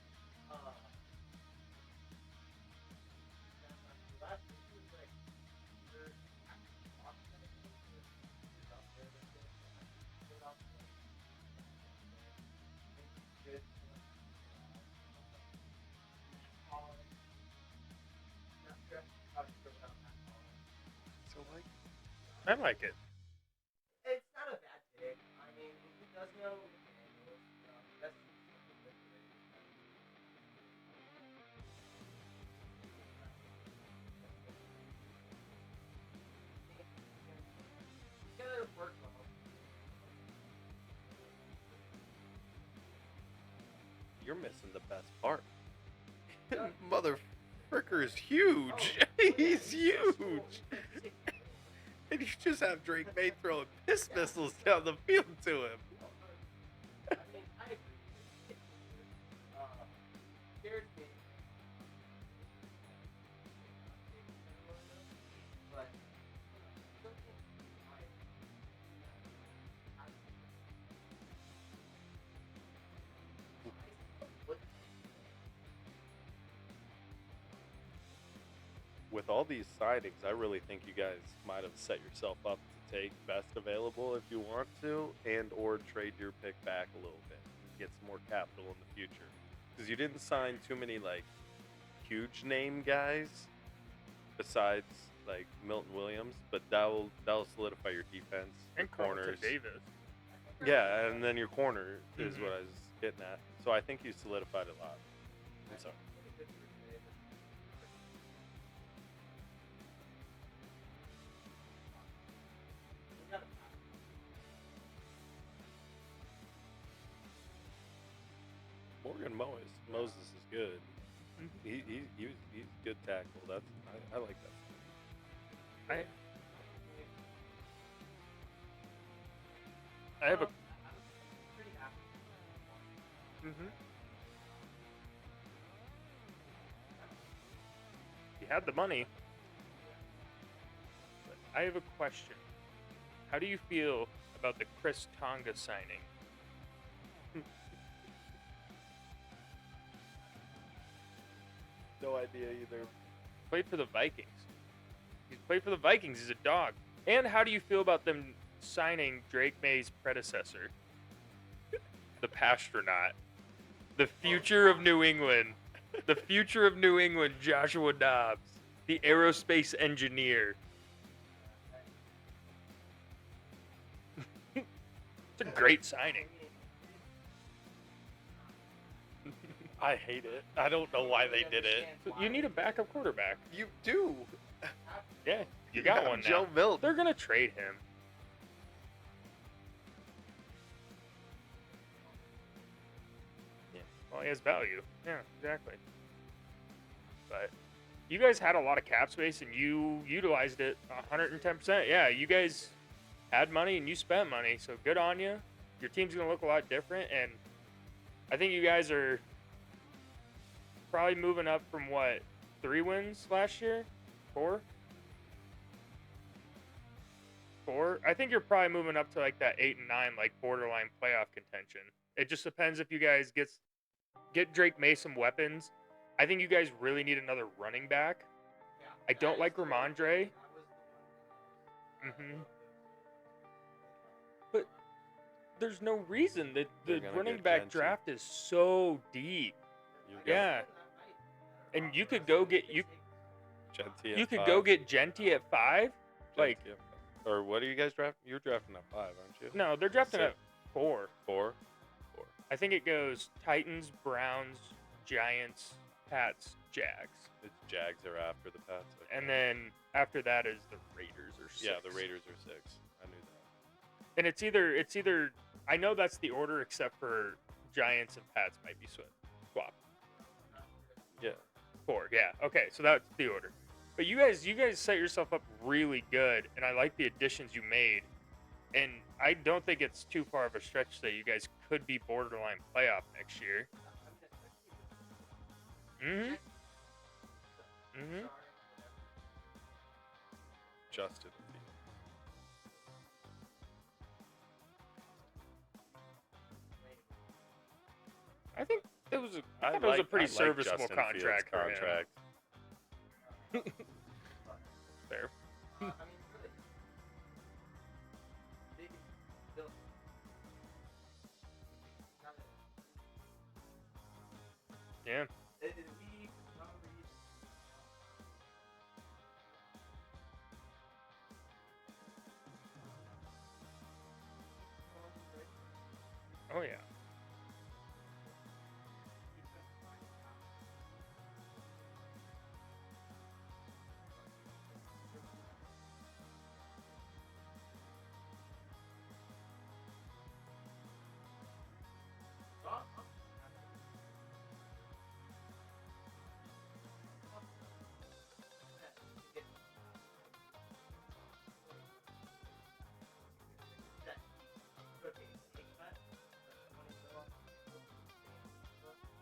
Last week he was like either actually lost kind of thing, or he was out there with it. Good out there. I think he's good. Collins. Not sure how to feel about Matt Collins. So like I like it. It's not a bad pick. I mean, he does know McDaniels. That's something good for him. He's gonna work well. you're missing the best part. Yeah. Mother Fricker is huge. He's huge. And you just have Drake May throwing piss missiles down the field to him. I mean, I agree. Scares me. But With all these signings, I really think you guys might have set yourself up to take best available if you want to, and or trade your pick back a little bit and get some more capital in the future. Because you didn't sign too many like huge name guys besides like Milton Williams, but that'll solidify your defense And your corners. Carlton Davis. Yeah, and then your corner is Mhm. what I was getting at. So I think you solidified a lot. I'm sorry. Morgan Moses is good. Mhm. He's good tackle. I like that. I have a. Mm-hmm. You had the money. But I have a question. How do you feel about the Chris Tonga signing? No idea either. Played for the Vikings. He's played for the Vikings. He's a dog. And how do you feel about them signing Drake May's predecessor? The Pastronaut. The future of New England. The future of New England, Joshua Dobbs. The aerospace engineer. It's a great signing. I hate it. I don't know why they did it. You need a backup quarterback. You do. Yeah, you got one now. Joe Milton. They're going to trade him. Yeah, well, he has value. Yeah, exactly. But you guys had a lot of cap space and you utilized it 110%. Yeah, you guys had money and you spent money, so good on you. Your team's going to look a lot different, and I think you guys are probably moving up from what, 3 wins last year? 4? 4? I think you're probably moving up to like that 8 and 9, like borderline playoff contention. It just depends if you guys get Drake May some weapons. I think you guys really need another running back. I don't like Ramondre. Mm-hmm. But there's no reason that They're the gonna running get back Gentry. draft is so deep. Yeah. And you could go get Genty at you could 5. go get Genty at 5. Like, Genty at 5. Or what are you guys drafting? You're drafting at 5, aren't you? no, they're drafting So- at 4. 4. I think it goes Titans, Browns, Giants, Pats, Jags. It's Jags are after the Pats. Okay. And then after that is the Raiders or 6. Yeah, the Raiders are 6. I knew that. And it's either I know that's the order except for Giants and Pats might be swapped. Yeah. 4, yeah. Okay, so that's the order. But you guys set yourself up really good, and I like the additions you made. And I don't think it's too far of a stretch that you guys could be borderline playoff next year. Mm-hmm. Mm-hmm. Justin. I think it was a pretty serviceable contract for him. Fair. I mean, really. Big Bill. Yeah. We, for some reason, Oh yeah.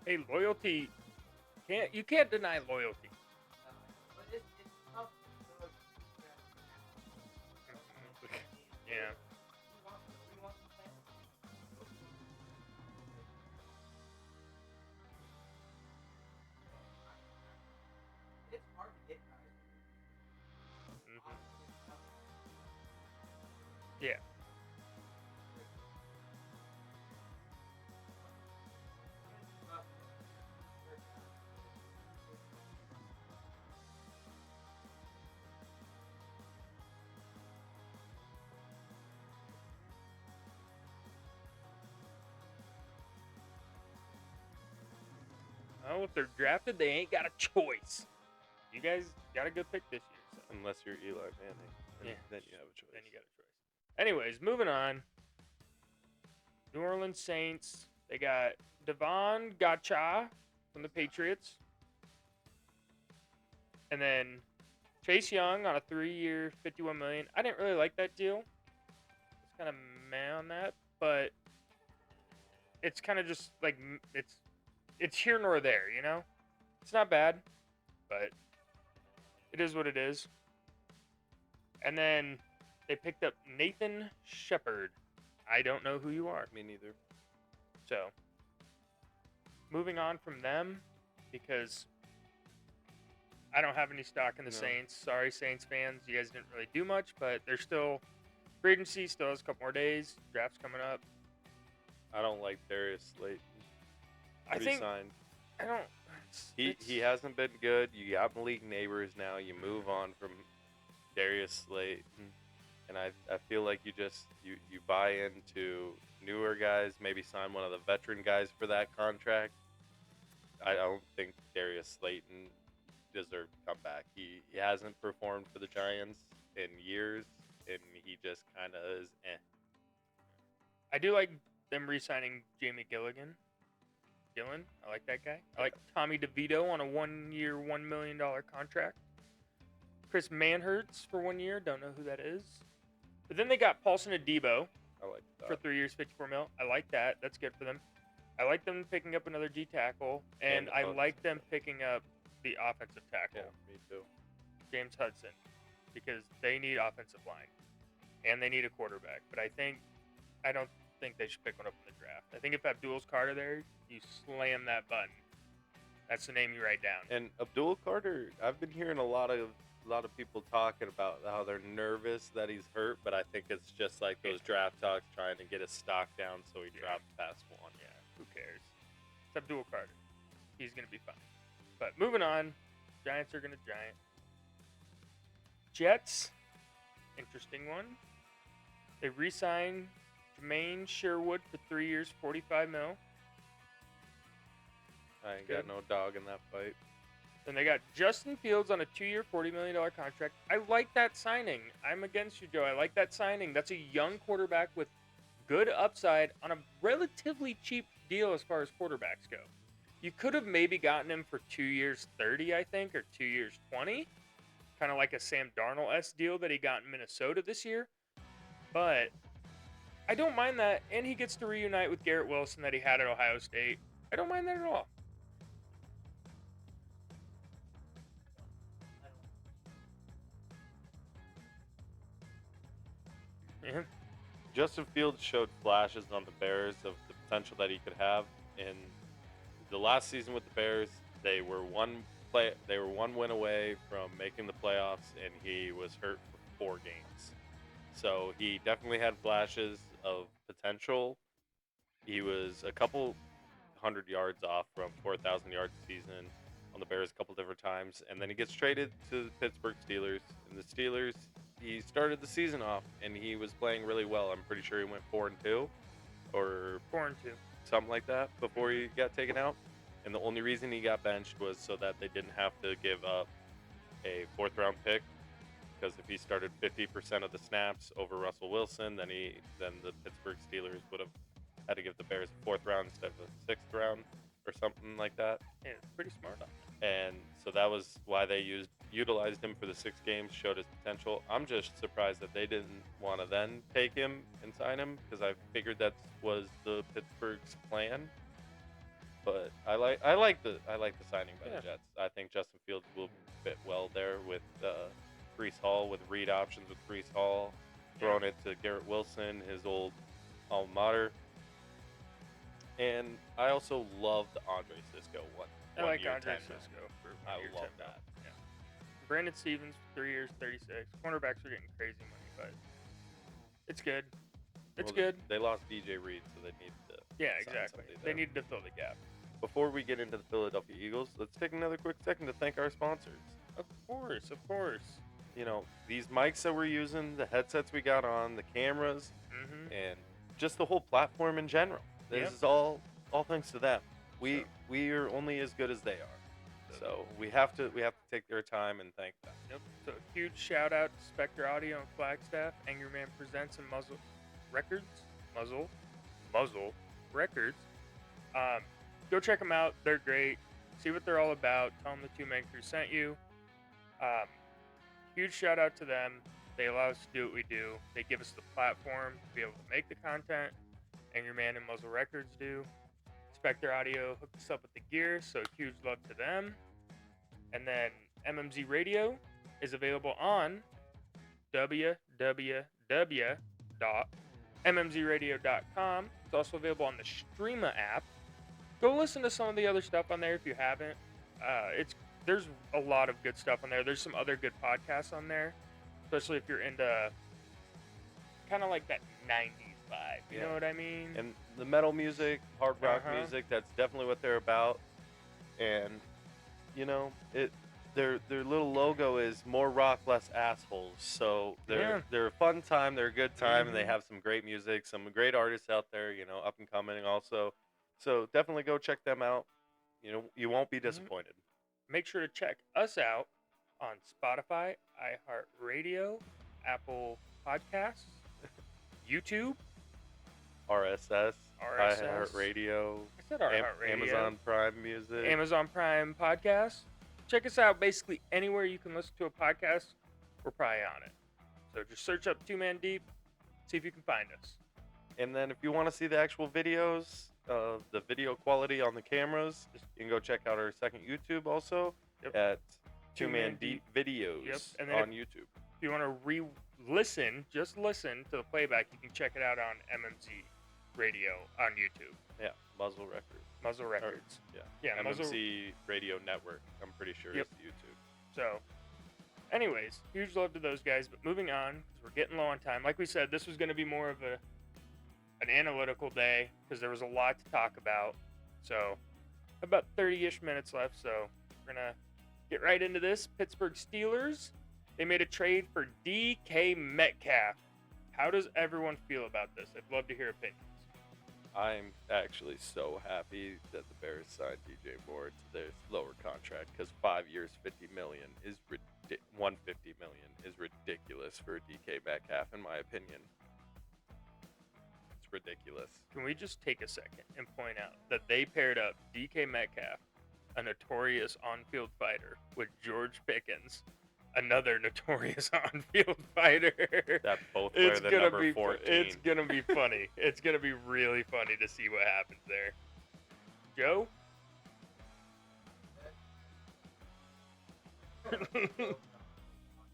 Hey, loyalty you can't deny loyalty. But it's tough to Yeah. We want some fans. It's hard to get guys. Mhm. Yeah. Well, if they're drafted, they ain't got a choice. You guys got a good pick this year, so Unless you're Eli Manning. And Yeah. Then you have a choice. then you got a choice. Anyways, moving on. New Orleans Saints. They got Devon Gacha from the Patriots. And then Chase Young on a 3-year, $51 million. I didn't really like that deal. It's kind of meh on that, but it's kind of just like it's here nor there, you know. It's not bad, but it is what it is. And then they picked up Nathan Shepard. I don't know who you are. Me neither. So, moving on from them, because I don't have any stock in the No. Saints. Sorry, Saints fans. You guys didn't really do much, but they're still. Free agency still has a couple more days. Draft's coming up. I don't like Darius Slayton. I think. Resigned. I don't. He hasn't been good. You got Malik Neighbors now. You move on from Darius Slayton. And I feel like you buy into newer guys, maybe sign one of the veteran guys for that contract. I don't think Darius Slayton deserved to come back. He hasn't performed for the Giants in years, and he just kind of is I do like them re-signing Jamie Gilligan. I like that guy. I like Tommy DeVito on a 1-year, $1 million contract. Chris Manhertz for 1 year. Don't know who that is. But then they got Paulson Adebo I like that. for 3 years, $54 million. I like that. That's good for them. I like them picking up another D tackle, and I like them picking up the offensive tackle, Yeah, me too. James Hudson, because they need offensive line, and they need a quarterback. But I don't think they should pick one up in the draft. I think if Abdul's Carter there, you slam that button. That's the name you write down. And Abdul Carter, I've been hearing a lot of people talking about how they're nervous that he's hurt, but I think it's just like those draft talks trying to get his stock down so he drops past one. Yeah, who cares? It's Abdul Carter. He's going to be fine. But moving on, Giants are going to giant. Jets, interesting one. They re-signed Jermaine Sherwood for 3 years, $45 million. I ain't Good. got no dog in that fight. Then they got Justin Fields on a 2-year, $40 million contract. I like that signing. I'm against you, Joe. I like that signing. That's a young quarterback with good upside on a relatively cheap deal as far as quarterbacks go. You could have maybe gotten him for 2 years, 30, I think, or 2 years, 20. Kind of like a Sam Darnold-esque deal that he got in Minnesota this year. But I don't mind that. And he gets to reunite with Garrett Wilson that he had at Ohio State. I don't mind that at all. Yeah. Justin Fields showed flashes on the Bears of the potential that he could have. In the last season with the Bears, they were one win away from making the playoffs, and he was hurt for 4 games. So he definitely had flashes of potential. He was a couple hundred yards off from 4,000 yards a season on the Bears a couple different times, and then he gets traded to the Pittsburgh Steelers. And the Steelers, he started the season off, and he was playing really well. I'm pretty sure he went 4-2, or 4-2. something like that before he got taken out. And the only reason he got benched was so that they didn't have to give up a 4th-round pick. Because if he started 50% of the snaps over Russell Wilson, then the Pittsburgh Steelers would have had to give the Bears a 4th round instead of a 6th round or something like that. Yeah, it's pretty smart. And so that was why they utilized him for the 6 games, showed his potential. I'm just surprised that they didn't want to then take him and sign him, because I figured that was the Pittsburgh's plan. But I like the signing by Yeah. the Jets. I think Justin Fields will fit well there with Brees Hall, with read options with Brees Hall, throwing it to Garrett Wilson, his old alma mater. And I also love the Andre Cisco one. I like year Andre 10 mil. Cisco for 1 I year, love 10 mil. that. Yeah. Brandon Stevens, 3 years, 36. Cornerbacks are getting crazy money, but it's good. It's Well, good. They lost DJ Reed, so they need to. Yeah, sign exactly. somebody They there. needed to fill the gap. Before we get into the Philadelphia Eagles, let's take another quick second to thank our sponsors. Of course, of course. You know, these mics that we're using, the headsets we got on, the cameras, Mm-hmm. and just the whole platform in general. This Yep. is all thanks to them. We So- we are only as good as they are. So we have to take their time and thank them. Yep. So a huge shout out to Spectre Audio and Flagstaff, Angry Man Presents and Muzzle Records. Muzzle Records. Go check them out. They're great. See what they're all about. Tell them the Two Man Crew sent you. Huge shout out to them. They allow us to do what we do. They give us the platform to be able to make the content. Angry Man and Muzzle Records do. Spectre Audio hooked us up with the gear, so huge love to them. And then MMZ Radio is available on www.mmzradio.com. It's also available on the Streama app. Go listen to some of the other stuff on there if you haven't. There's a lot of good stuff on there. There's some other good podcasts on there, especially if you're into kind of like that 90s vibe. You Yeah. know what I mean? And the metal music, hard rock Uh-huh. music, that's definitely what they're about. And you know, their little logo is more rock, less assholes. So they're a fun time, they're a good time, and they Mhm. have some great music, some great artists out there, you know, up and coming also. So definitely go check them out. You know, you won't be disappointed. Make sure to check us out on Spotify, iHeartRadio, Apple Podcasts, YouTube, RSS, RSS. iHeartRadio, I said iHeartRadio, Amazon Prime Music. Amazon Prime Podcast. Check us out basically anywhere you can listen to a podcast. We're probably on it. So just search up Two Man Deep, see if you can find us. And then if you want to see the actual videos, the video quality on the cameras, you can go check out our second YouTube also Yep. at Two Two Man Man Deep Videos Yep. And then on YouTube. If you want to re-listen, just listen to the playback, you can check it out on MMZ Radio on YouTube. Yeah, Muzzle Records. Muzzle Records. Yeah, Yeah, Muzzle. MMC Radio Network. I'm pretty sure Yep. it's YouTube. So, anyways, huge love to those guys. But moving on, because we're getting low on time. Like we said, this was going to be more of an analytical day because there was a lot to talk about. So, about 30-ish minutes left. So, we're going to get right into this. Pittsburgh Steelers, they made a trade for DK Metcalf. How does everyone feel about this? I'd love to hear opinions. I'm actually so happy that the Bears signed DJ Moore to their lower contract because 5 years, $50 million is $150 million is ridiculous for DK Metcalf, in my opinion. It's ridiculous. Can we just take a second and point out that they paired up DK Metcalf, a notorious on-field fighter, with George Pickens, another notorious on-field fighter. That both wear the number 14. It's gonna be funny. It's gonna be really funny to see what happens there. Joe?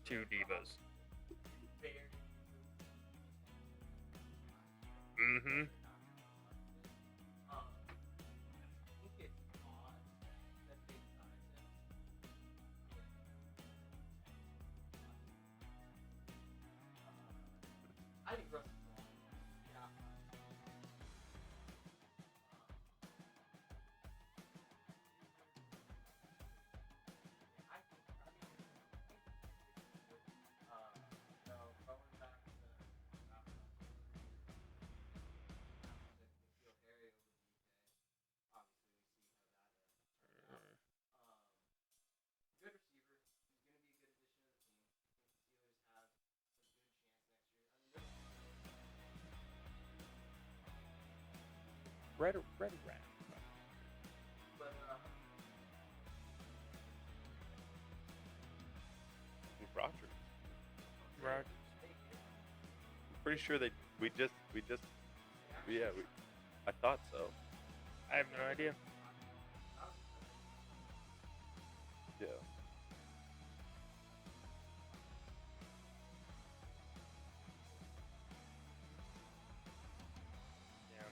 Two divas. Mm-hmm. I think Russ is wrong. Yeah. Good receiver. He's going to be a good addition to the team. I think the Steelers have some good chance next year. I mean, Right around. but Rodgers. Right. I'm pretty sure I thought so. I have no idea. Yeah. Yeah.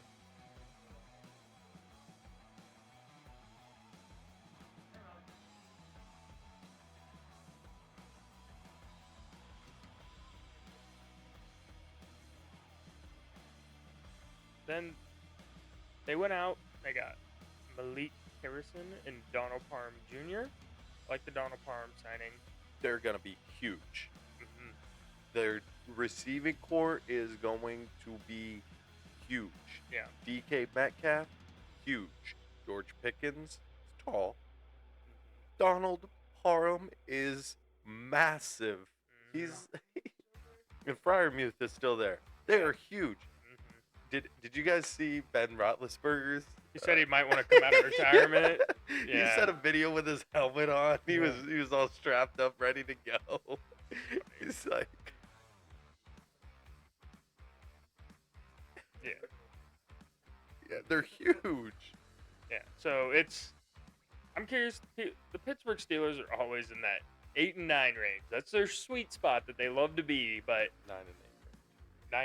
Then they went out. They got Malik Harrison and Donald Parham Jr. Like the Donald Parham signing. They're gonna be huge. Hmm. Their receiving core is going to be huge. Yeah. DK Metcalf, huge. George Pickens is tall. Donald Parham is massive. He's and Fryermuth is still there. They are huge. Hmm. Did you guys see Ben Roethlisberger's? He said he might want to come out of retirement. He Yeah. sent a video with his helmet on. He Yeah. was all strapped up, ready to go. He's like, Yeah. yeah, they're huge. Yeah. So I'm curious. The Pittsburgh Steelers are always in that 8 and 9 range. That's their sweet spot that they love to be. But 9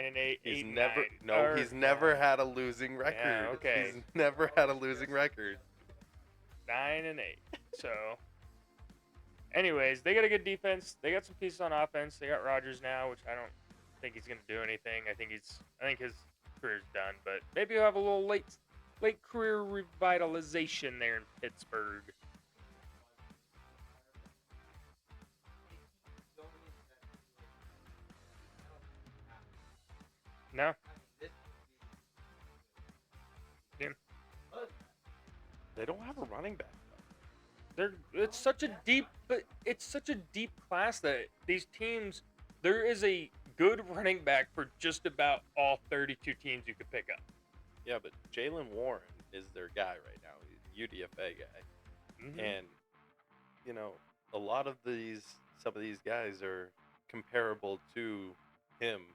and 8, He's 8 and never 9. no. Or- He's never had a losing record. Yeah, okay. He's never had a losing record. 9 and 8. So, anyways, they got a good defense. They got some pieces on offense. They got Rodgers now, which I don't think he's gonna do anything. I think his career's done. But maybe he'll have a little late career revitalization there in Pittsburgh. No. They don't have a running back. It's such a deep class that these teams, there is a good running back for just about all 32 teams you could pick up. Yeah, but Jalen Warren is their guy right now. He's a UDFA guy, Mhm. and you know some of these guys are comparable to him,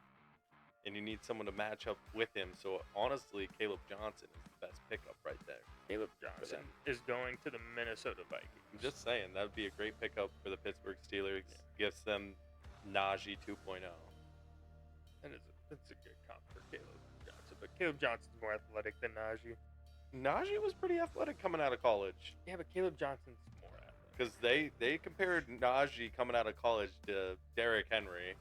and you need someone to match up with him. So honestly, Caleb Johnson is the best pickup right there. Caleb Johnson is going to the Minnesota Vikings. I'm just saying that would be a great pickup for the Pittsburgh Steelers. Gives them Najee 2.0. That's a good comp for Caleb Johnson, but Caleb Johnson's more athletic than Najee. Najee was pretty athletic coming out of college. Yeah, but Caleb Johnson's more athletic. Because they compared Najee coming out of college to Derrick Henry.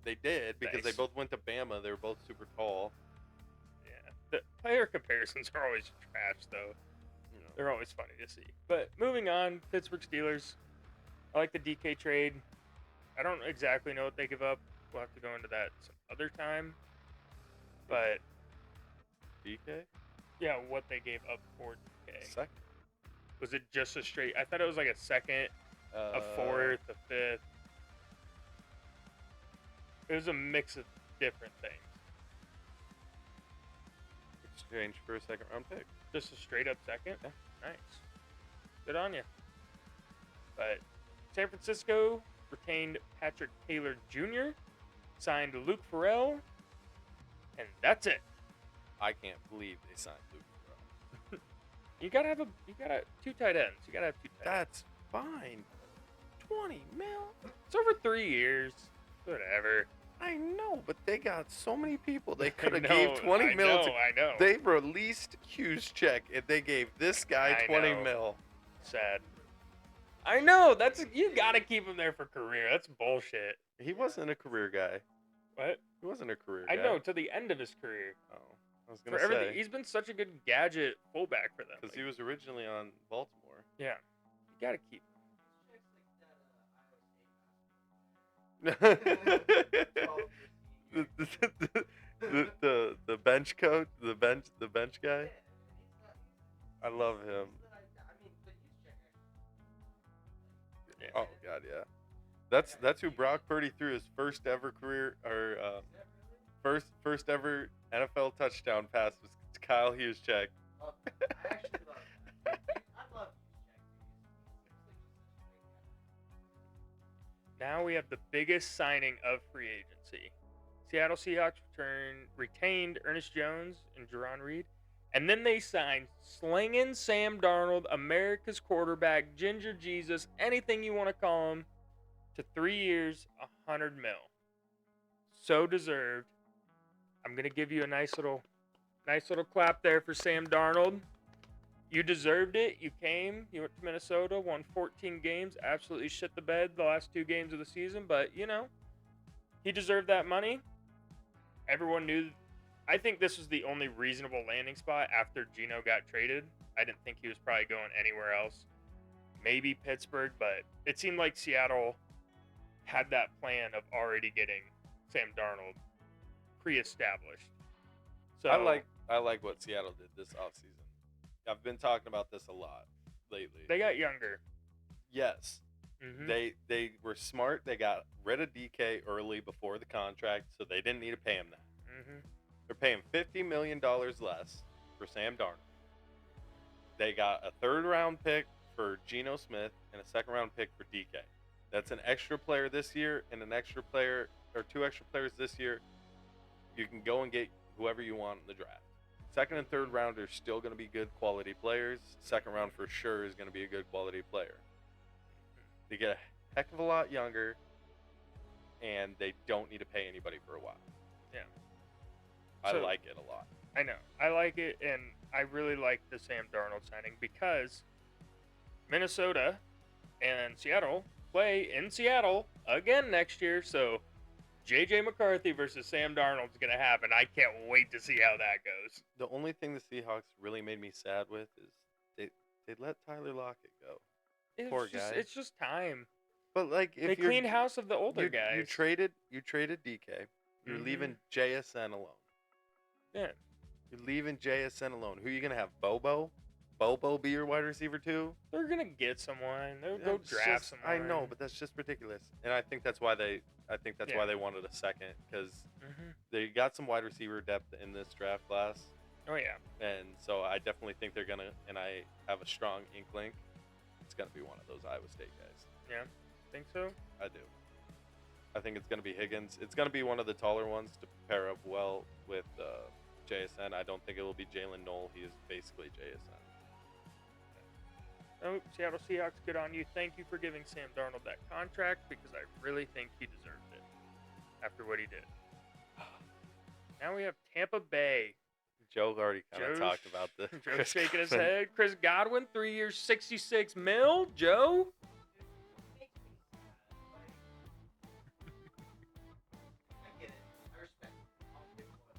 They did because they Nice. both went to Bama. They were both super tall. Yeah, the player comparisons are always trash, though. You know. They're always funny to see. But moving on, Pittsburgh Steelers. I like the DK trade. I don't exactly know what they give up. We'll have to go into that some other time. But DK? yeah, what they gave up for DK. Second. Was it just a straight? I thought it was like a second, a fourth, a fifth. It was a mix of different things. Exchange for a second round pick. Just a straight up second? Yeah. Nice. Good on you. But San Francisco retained Patrick Taylor Jr., signed Luke Farrell, and that's it. I can't believe they signed Luke Farrell. You gotta have two tight ends. You gotta have two tight ends. That's fine. 20 mil? It's over 3 years. Whatever. I know, but they got so many people they could have I gave know, 20 I mil know, to. I know. They released Hughes check and they gave this guy I 20 know. mil. Sad. I know. You gotta keep him there for career. That's bullshit. He wasn't a career guy. What? He wasn't a career guy. I know, to the end of his career. Oh, I was For gonna everything, say he's been such a good gadget fullback for them. because Like, he was originally on Baltimore. yeah, you gotta keep. the bench coach, the bench guy. I love him. Yeah. Oh god, yeah. That's who Brock Purdy threw his first ever career or first ever NFL touchdown pass was to Kyle Juszczyk. Now we have the biggest signing of free agency. Seattle Seahawks retained Ernest Jones and Jerron Reed, And then they signed slinging Sam Darnold, America's quarterback, Ginger Jesus, anything you want to call him, to 3 years, $100 million. So deserved. I'm gonna give you a nice little clap there for Sam Darnold. You deserved it. You came. You went to Minnesota, won 14 games, absolutely shit the bed the last 2 games of the season. But he deserved that money. Everyone knew. I think this was the only reasonable landing spot after Geno got traded. I didn't think he was probably going anywhere else. Maybe Pittsburgh, but it seemed like Seattle had that plan of already getting Sam Darnold pre-established. So I like what Seattle did this offseason. I've been talking about this a lot lately. they got younger. Yes. Mm-hmm. They were smart. They got rid of DK early before the contract, so they didn't need to pay him that. Mm-hmm. They're paying $50 million less for Sam Darnold. They got a 3rd-round pick for Geno Smith and a 2nd-round pick for DK. That's an extra player this year and an extra player or 2 extra players this year. You can go and get whoever you want in the draft. 2nd and 3rd round are still going to be good quality players. 2nd round for sure is going to be a good quality player. They get a heck of a lot younger, and they don't need to pay anybody for a while. Yeah. I So- like it a lot. I know. I like it, and I really like the Sam Darnold signing because Minnesota and Seattle play in Seattle again next year. So J.J. McCarthy versus Sam Darnold is going to happen. I can't wait to see how that goes. The only thing the Seahawks really made me sad with is they let Tyler Lockett go. Poor guy. It's just time. But like, They if you're cleaned house of the older you guys. you traded DK. You're Mhm. leaving JSN alone. Yeah. You're leaving JSN alone. Who are you gonna have? Bobo be your wide receiver too? They're going to get someone. They'll go It's draft just- someone. I know, but that's just ridiculous. And I think that's why they Yeah. why they wanted a second, because Mhm. they got some wide receiver depth in this draft class. Oh, yeah. And so I definitely think they're gonna, and I have a strong inkling it's gonna be one of those Iowa State guys. Yeah. Think so? I do. I think it's gonna be Higgins. It's gonna be one of the taller ones to pair up well with JSN. I don't think it will be Jalen Knoll. He is basically JSN. Oh, Seattle Seahawks, good on you. Thank you for giving Sam Darnold that contract because I really think he deserved it after what he did. Now we have Tampa Bay. Joe already kind of Joe's- talked about the Joe's Chris shaking his Godwin. head. Chris Godwin, 3 years, $66 million. Joe? Makes me sad. I get it. I respect it. I'll give it what.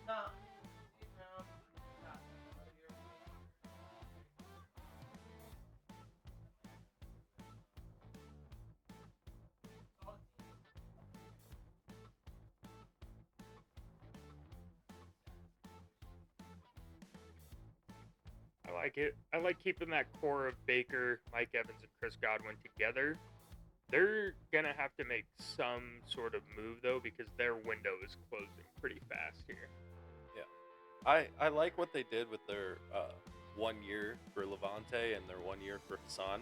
No. I like it. I like keeping that core of Baker, Mike Evans, and Chris Godwin together. They're going to have to make some sort of move, though, because their window is closing pretty fast here. I like what they did with their 1 year for Levante and their 1 year for Hassan.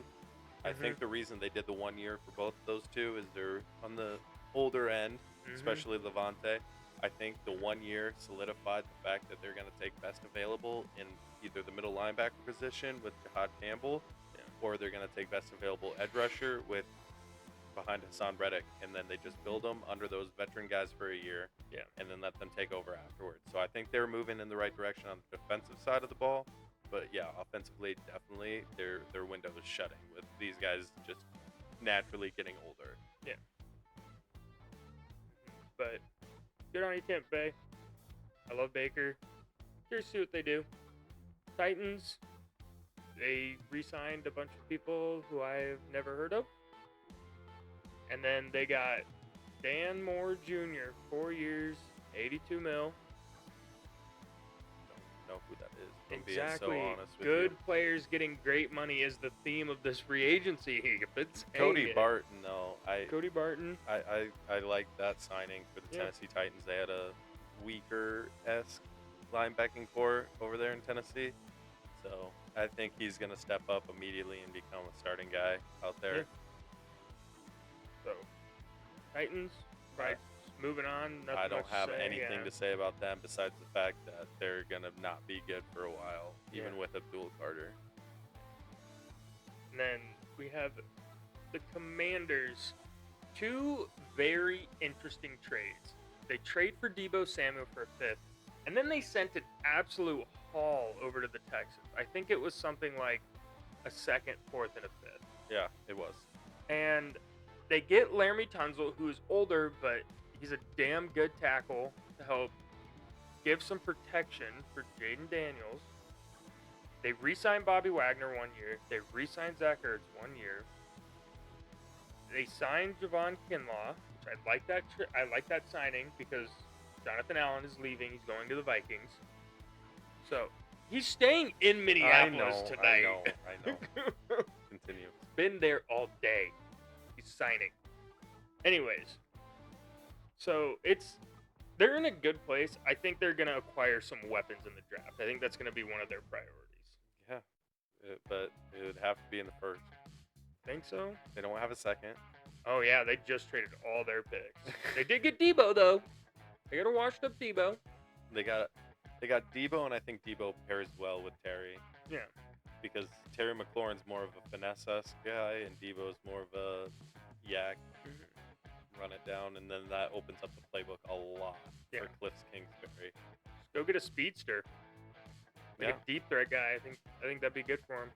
I Mhm. think the reason they did the 1 year for both of those two is they're on the older end, Mhm. especially Levante. I think the 1 year solidified the fact that they're going to take best available in either the middle linebacker position with Jahad Campbell, Yeah. or they're going to take best available edge rusher with behind Hassan Reddick, and then they just build them under those veteran guys for a year, Yeah. and then let them take over afterwards. So I think they're moving in the right direction on the defensive side of the ball, but yeah, offensively, definitely their window is shutting with these guys just naturally getting older. But good on you, Tampa Bay. I love Baker. Curious to see what they do. Titans, they re-signed a bunch of people who I've never heard of. And then they got Dan Moore Jr., 4 years, $82 million. Don't know who that is. If I'm Exactly. being so honest with Good you. players getting great money is the theme of this free agency. You've been saying Cody it. Barton, though, Cody Barton. I like that signing for the Yeah. Tennessee Titans. They had a weaker-esque linebacking core over there in Tennessee. So I think he's gonna step up immediately and become a starting guy out there. Yeah. So, Titans, right? Moving on. Nothing I don't much to have say, anything yeah. to say about them besides the fact that they're gonna not be good for a while, even Yeah. with Abdul Carter. And then we have the Commanders. Two very interesting trades. They trade for Debo Samuel for a fifth, and then they sent an absolute haul over to the Texans. I think it was something like a second, fourth, and a fifth. Yeah, it was. And they get Laramie Tunzel, who is older, but he's a damn good tackle to help give some protection for Jaden Daniels. They re-signed Bobby Wagner 1 year. They re-signed Zach Ertz 1 year. They signed Javon Kinlaw, which I like that. I like that signing because Jonathan Allen is leaving. He's going to the Vikings. So he's staying in Minneapolis tonight. I know. Continue. Been there all day. He's signing. Anyways, so they're in a good place. I think they're gonna acquire some weapons in the draft. I think that's gonna be one of their priorities. Yeah, but it would have to be in the first. Think so? They don't have a second. Oh yeah, they just traded all their picks. They did get Debo though. They got a washed up Debo. They got Debo, and I think Debo pairs well with Terry. Yeah. Because Terry McLaurin's more of a finesse-esque guy, and Debo's more of a yak, run it down, and then that opens up the playbook a lot Yeah. for Cliffs Kingsbury. Just go get a speedster. Like Yeah. a deep threat guy. I think that'd be good for him.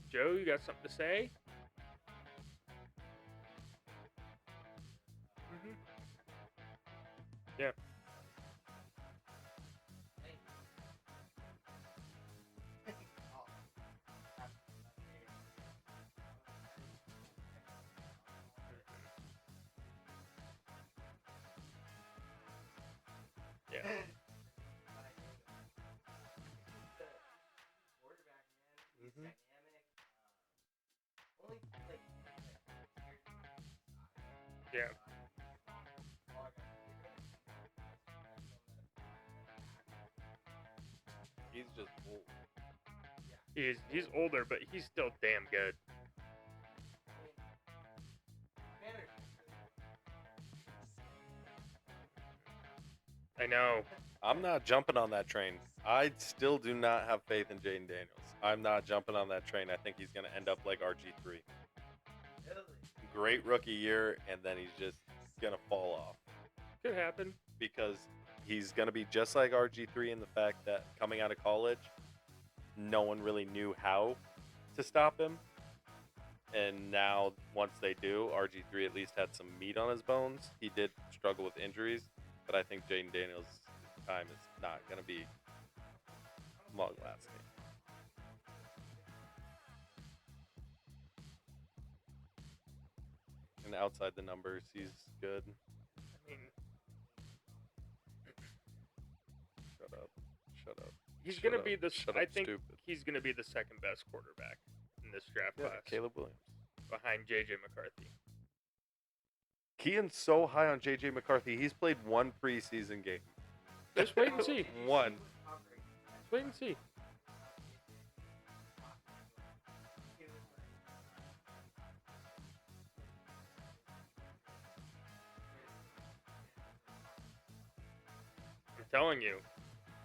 Joe, you got something to say? Yeah. Yeah. Quarterback, man. He's Mhm. dynamic. Only like Yeah. He's just old. He's older, but he's still damn good. I know. I'm not jumping on that train. I still do not have faith in Jaden Daniels. I'm not jumping on that train. I think he's going to end up like RG3. Great rookie year, and then he's just going to fall off. Could happen. Because he's going to be just like RG3 in the fact that coming out of college, no one really knew how to stop him. And now, once they do, RG3 at least had some meat on his bones. He did struggle with injuries, but I think Jaden Daniels' time is not going to be long lasting. And outside the numbers, he's good. I mean, Shut up. Shut up. he's Shut gonna up. be the. Shut I up, think stupid. he's gonna be the second best quarterback in this draft Yeah, class, Caleb Williams. behind JJ McCarthy. Kean's so high on JJ McCarthy. He's played one preseason game. Just wait and see. One. Just wait and see. I'm telling you,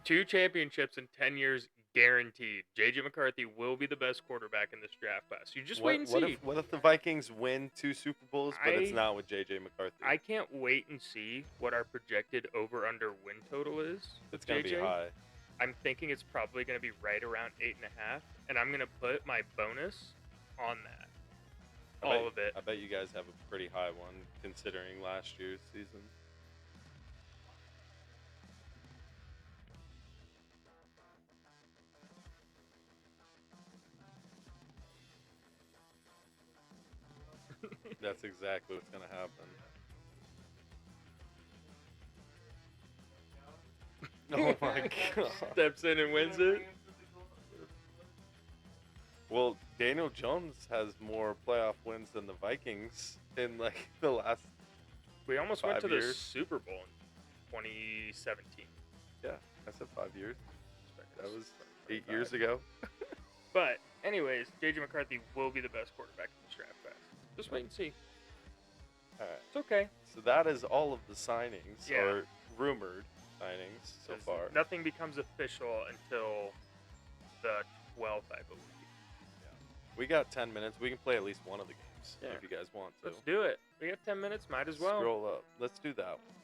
2 championships in 10 years guaranteed. JJ McCarthy will be the best quarterback in this draft class. You just wait and see. What if the Vikings win 2 Super Bowls, but it's I- not with JJ McCarthy? I can't wait and see what our projected over/under win total is. It's going to be JJ. high. I'm thinking it's probably going to be right around 8.5, and I'm going to put my bonus on that. All of it. I bet you guys have a pretty high one considering last year's season. That's exactly what's going to happen. Oh my god. Steps in and wins it. Well, Daniel Jones has more playoff wins than the Vikings in like the last. We almost went 5 to the years. Super Bowl in 2017. Yeah, I said 5 years. That was 8 25. years ago. But anyways, JJ McCarthy will be the best quarterback in this draft class. Just wait and see. All right. It's okay. So that is all of the signings, Yeah. or rumored signings so 'Cause far. nothing becomes official until the 12th, I believe. We got 10 minutes. We can play at least one of the games Yeah. if you guys want to. Let's do it. We got 10 minutes. Might as well. Scroll up. Let's do that one.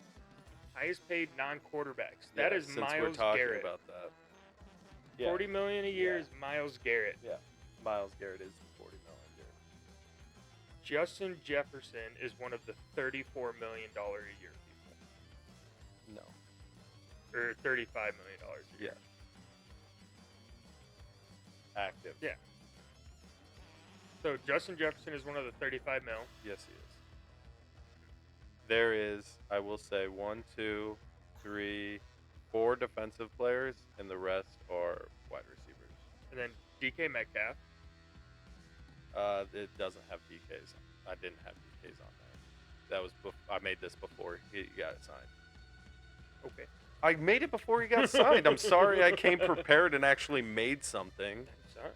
Highest paid non-quarterbacks. That Yeah, is since Myles we're talking Garrett. about that. Yeah. $40 million a year Yeah. is Myles Garrett. Yeah. Myles Garrett is the 40 million year. Justin Jefferson is one of the $34 million a year people, No. or $35 million a year. Active. Yeah. So Justin Jefferson is one of the 35 mil. Yes, he is. There is, I will say, 1, 2, 3, 4 defensive players, and the rest are wide receivers. And then DK Metcalf. It doesn't have DKs. I didn't have DKs on there. That was I made this before he got it signed. Okay. I made it before he got signed. I'm sorry I came prepared and actually made something. I'm sorry.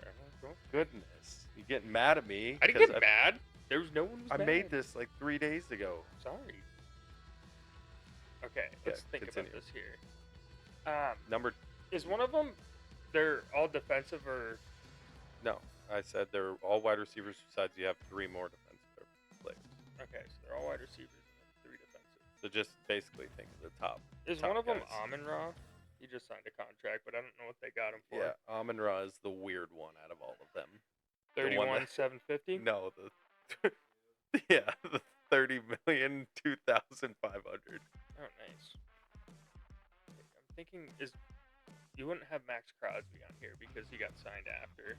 Goodness. You getting mad at me? I didn't 'cause get mad. There was no one was I mad. made this like 3 days ago. Sorry. Okay, Okay, let's think continue. about this here. Number Is one of them, they're all defensive or? No, I said they're all wide receivers. Besides, you have 3 more defensive players. Okay, so they're all wide receivers and 3 defensive. So just basically think of the top. Is Top one of them guys. Amon-Ra? He just signed a contract, but I don't know what they got him for. Yeah, Amon-Ra is the weird one out of all of them. the one 31,750. No, the yeah, the 30,002,500. Oh, nice. I'm thinking you wouldn't have Max Crosby on here because he got signed after.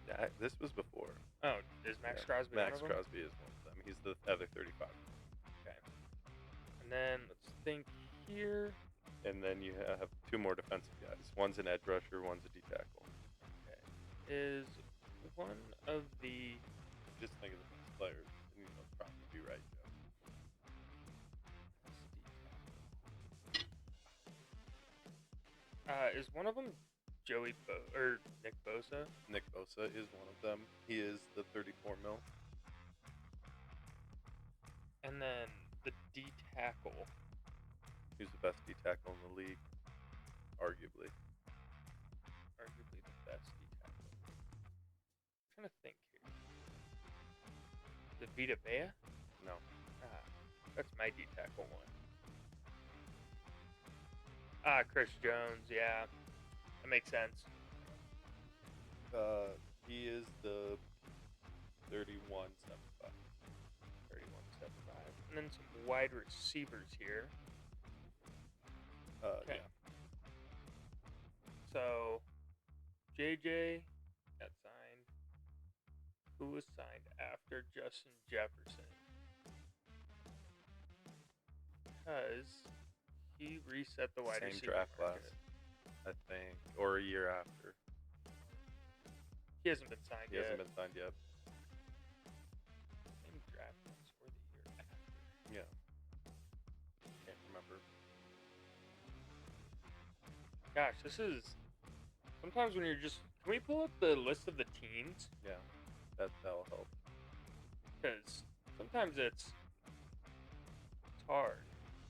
Yeah, this was before. Oh, is Max Yeah, Crosby Max one of them? Crosby is one of them. He's the other 35. Okay. And then let's think here. And then you have 2 more defensive guys. One's an edge rusher, one's a D tackle. Okay. Is one of the Just think of the best players, and you'll probably be right, Joe. is one of them Joey or Nick Bosa? Nick Bosa is one of them. He is the 34 mil. And then the D tackle. He's the best D tackle in the league, arguably. Arguably the best D tackle. I'm trying to think here. The Vita Bea? No. That's my D tackle one. Chris Jones, yeah. That makes sense. He is the 31.75. 31.75. And then some wide receivers here. Okay. Yeah. So, JJ got signed. Who was signed after Justin Jefferson? Because he reset the wide Same receiver draft class, market. I think, or a year after. He hasn't been signed He yet. hasn't been signed yet. Same draft class or the year after. Yeah. Can't remember. Gosh, this is sometimes when you're just. Can we pull up the list of the teams? Yeah. That'll help. Because sometimes it's hard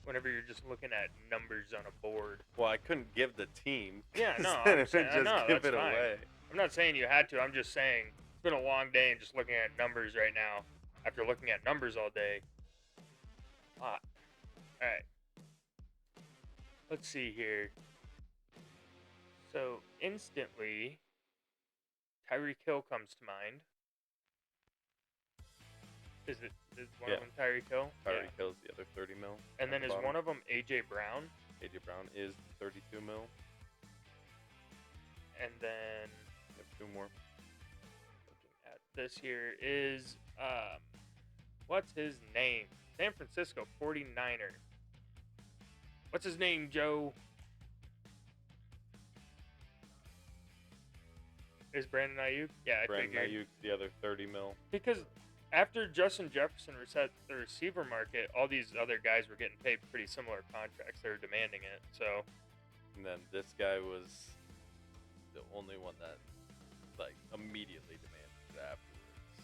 whenever you're just looking at numbers on a board. Well, I couldn't give the team. Yeah, no, 'cause I'm then it saying- would just no, give that's it fine. away. I'm not saying you had to. I'm just saying it's been a long day and just looking at numbers right now. After looking at numbers all day, hot. All right. Let's see here. So instantly, Tyreek Hill comes to mind. Is one Yeah. of them Tyreek Hill? Tyreek Hill's the other 30 mil. And then is one of them AJ Brown? AJ Brown is 32 mil. And then You have 2 more. looking at this here is what's his name? San Francisco 49er. What's his name, Joe? Is Brandon Ayuk? Yeah, I Brandon figured. Ayuk's the other 30 mil. Because after Justin Jefferson reset the receiver market, all these other guys were getting paid pretty similar contracts. They were demanding it. So And then this guy was the only one that like immediately demanded it afterwards.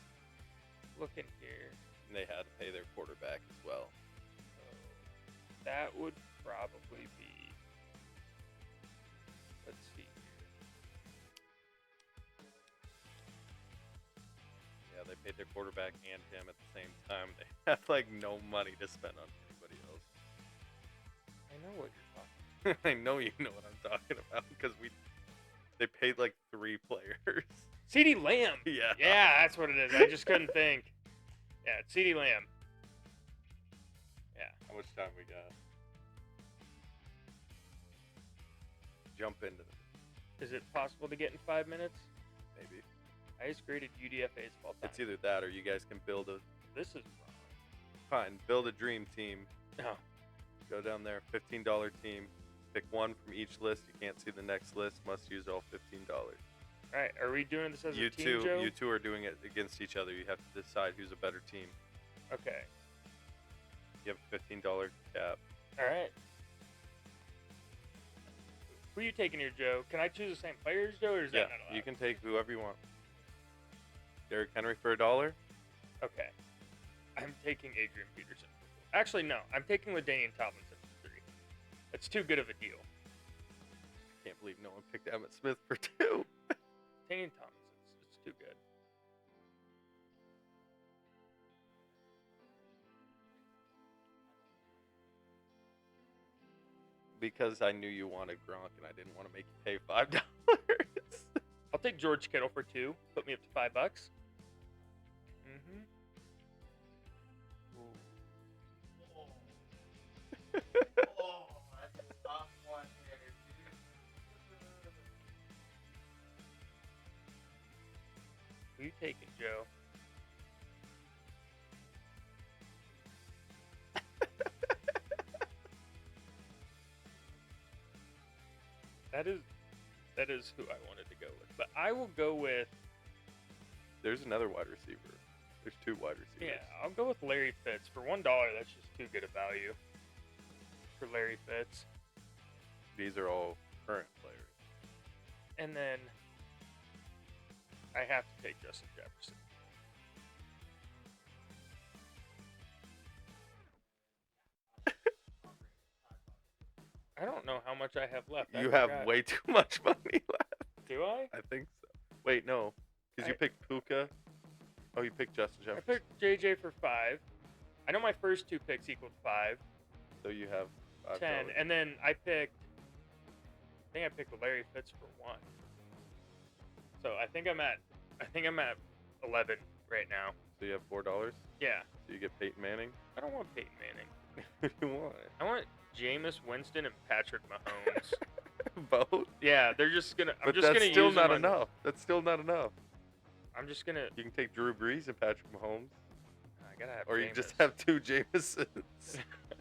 Looking here. And they had to pay their quarterback as well. So that would probably be. Let's see here. Yeah, they paid their quarterback and him at the same time. They had like no money to spend on anybody else. I know what you're talking. I know you know what I'm talking about because they paid like 3 players. CeeDee Lamb. Yeah. Yeah, that's what it is. I just couldn't think. Yeah, it's CeeDee Lamb. Yeah. How much time we got? Jump into it, Is it possible to get in 5 minutes? maybe. Highest graded UDFA's of all time. It's either that or you guys can build a This is build a dream team. wrong. No. Go down there, $15 team. Pick one from each list. You can't see the next list. Must use all $15. All right. Are we doing this as You a team, Joe? you two are doing it against each other. You have to decide who's a better team. Okay. You have a $15 cap. All right. Who are you taking here, Joe? Can I choose the same players, Joe, or is Yeah, that not allowed? you can take whoever you want. Derrick Henry for $1. Okay. I'm taking Adrian Peterson. Actually, no. I'm taking LaDainian Tomlinson for 3. That's too good of a deal. Can't believe no one picked Emmitt Smith for 2. LaDainian Tomlinson. It's too good. Because I knew you wanted Gronk and I didn't want to make you pay $5. I'll take George Kittle for 2. Put me up to $5. Mm-hmm. Oh, that's a tough one there, dude. Who you taking, Joe? That is who I wanted to go with. But I will go with, There's another wide receiver. There's 2 wide receivers. yeah, I'll go with Larry Fitz. For $1, that's just too good a value for Larry Fitz. These are all current players. And then I have to take Justin Jefferson. I don't know how much I have left. I You have forgot. way too much money left. Do I? I think so. Wait, no. Because you I- picked Puka. Oh, you picked Justin I Jefferson. picked JJ for 5. I know my first 2 picks equaled 5, So you have $5. 10, and then I picked Larry Fitz for 1. So I think I'm at 11 right now. So you have $4. Yeah. So you get Peyton Manning. I don't want Peyton Manning. Who do you want? I want Jameis Winston and Patrick Mahomes. Both. Yeah, they're just gonna. I'm But just that's gonna still use not them on- enough. That's still not enough. I'm just gonna. You can take Drew Brees and Patrick Mahomes, I gotta have. or you just Jameis. have 2 Jamesons.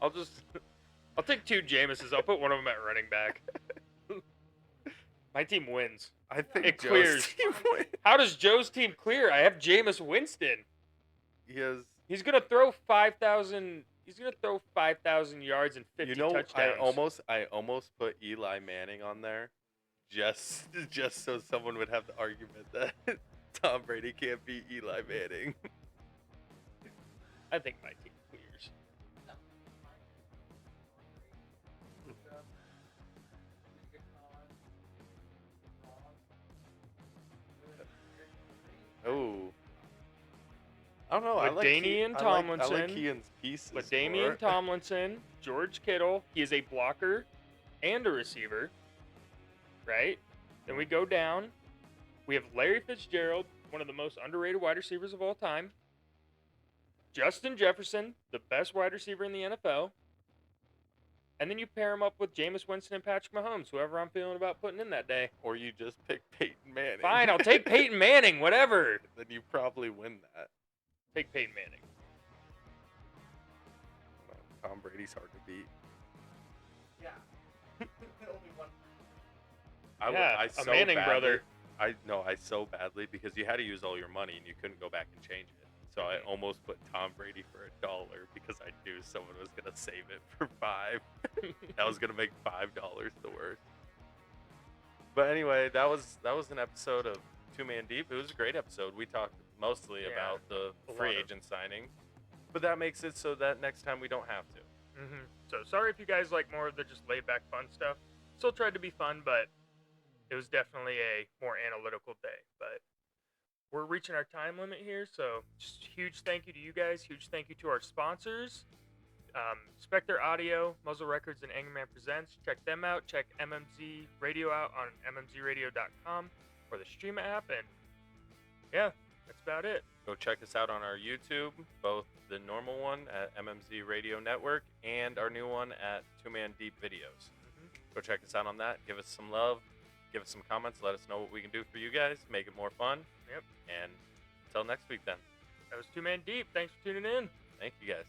I'll take 2 Jameses. I'll put one of them at running back. My team wins. I think It Joe's clears. team wins. How does Joe's team clear? I have Jameis Winston. He has. He's gonna throw 5,000. He's gonna throw 5,000 yards and 50 You know, touchdowns. I almost put Eli Manning on there, just so someone would have the argument that Tom Brady can't beat Eli Manning. I think my team clears. Oh. I don't know. I like LaDainian I Tomlinson. like Kean's pieces. LaDainian more. Tomlinson, George Kittle. He is a blocker and a receiver. Right? Then we go down. We have Larry Fitzgerald, one of the most underrated wide receivers of all time. Justin Jefferson, the best wide receiver in the NFL. And then you pair him up with Jameis Winston and Patrick Mahomes, whoever I'm feeling about putting in that day. Or you just pick Peyton Manning. Fine, I'll take Peyton Manning, whatever. Then you probably win that. Take Peyton Manning. Tom Brady's hard to beat. Yeah. Only one. Yeah, so a Manning badly, brother. I so badly because you had to use all your money and you couldn't go back and change it. So I almost put Tom Brady for $1 because I knew someone was gonna save it for $5. That was gonna make $5 the worst. But anyway, that was an episode of Two Man Deep. It was a great episode. We talked mostly Yeah, about the a free lot of- agent signings, but that makes it so that next time we don't have to. So sorry if you guys like more of the just laid back fun stuff. Still tried to be fun, but it was definitely a more analytical day. But we're reaching our time limit here, so just huge thank you to you guys. Huge thank you to our sponsors, Spectre Audio, Muzzle Records, and Angerman Presents. Check them out. Check MMZ Radio out on mmzradio.com or the Stream app, and yeah, that's about it. Go check us out on our YouTube, both the normal one at MMZ Radio Network and our new one at Two Man Deep Videos. Go check us out on that. Give us some love. Give us some comments. Let us know what we can do for you guys. Make it more fun. Yep. And until next week, then. That was Two Man Deep. Thanks for tuning in. Thank you guys.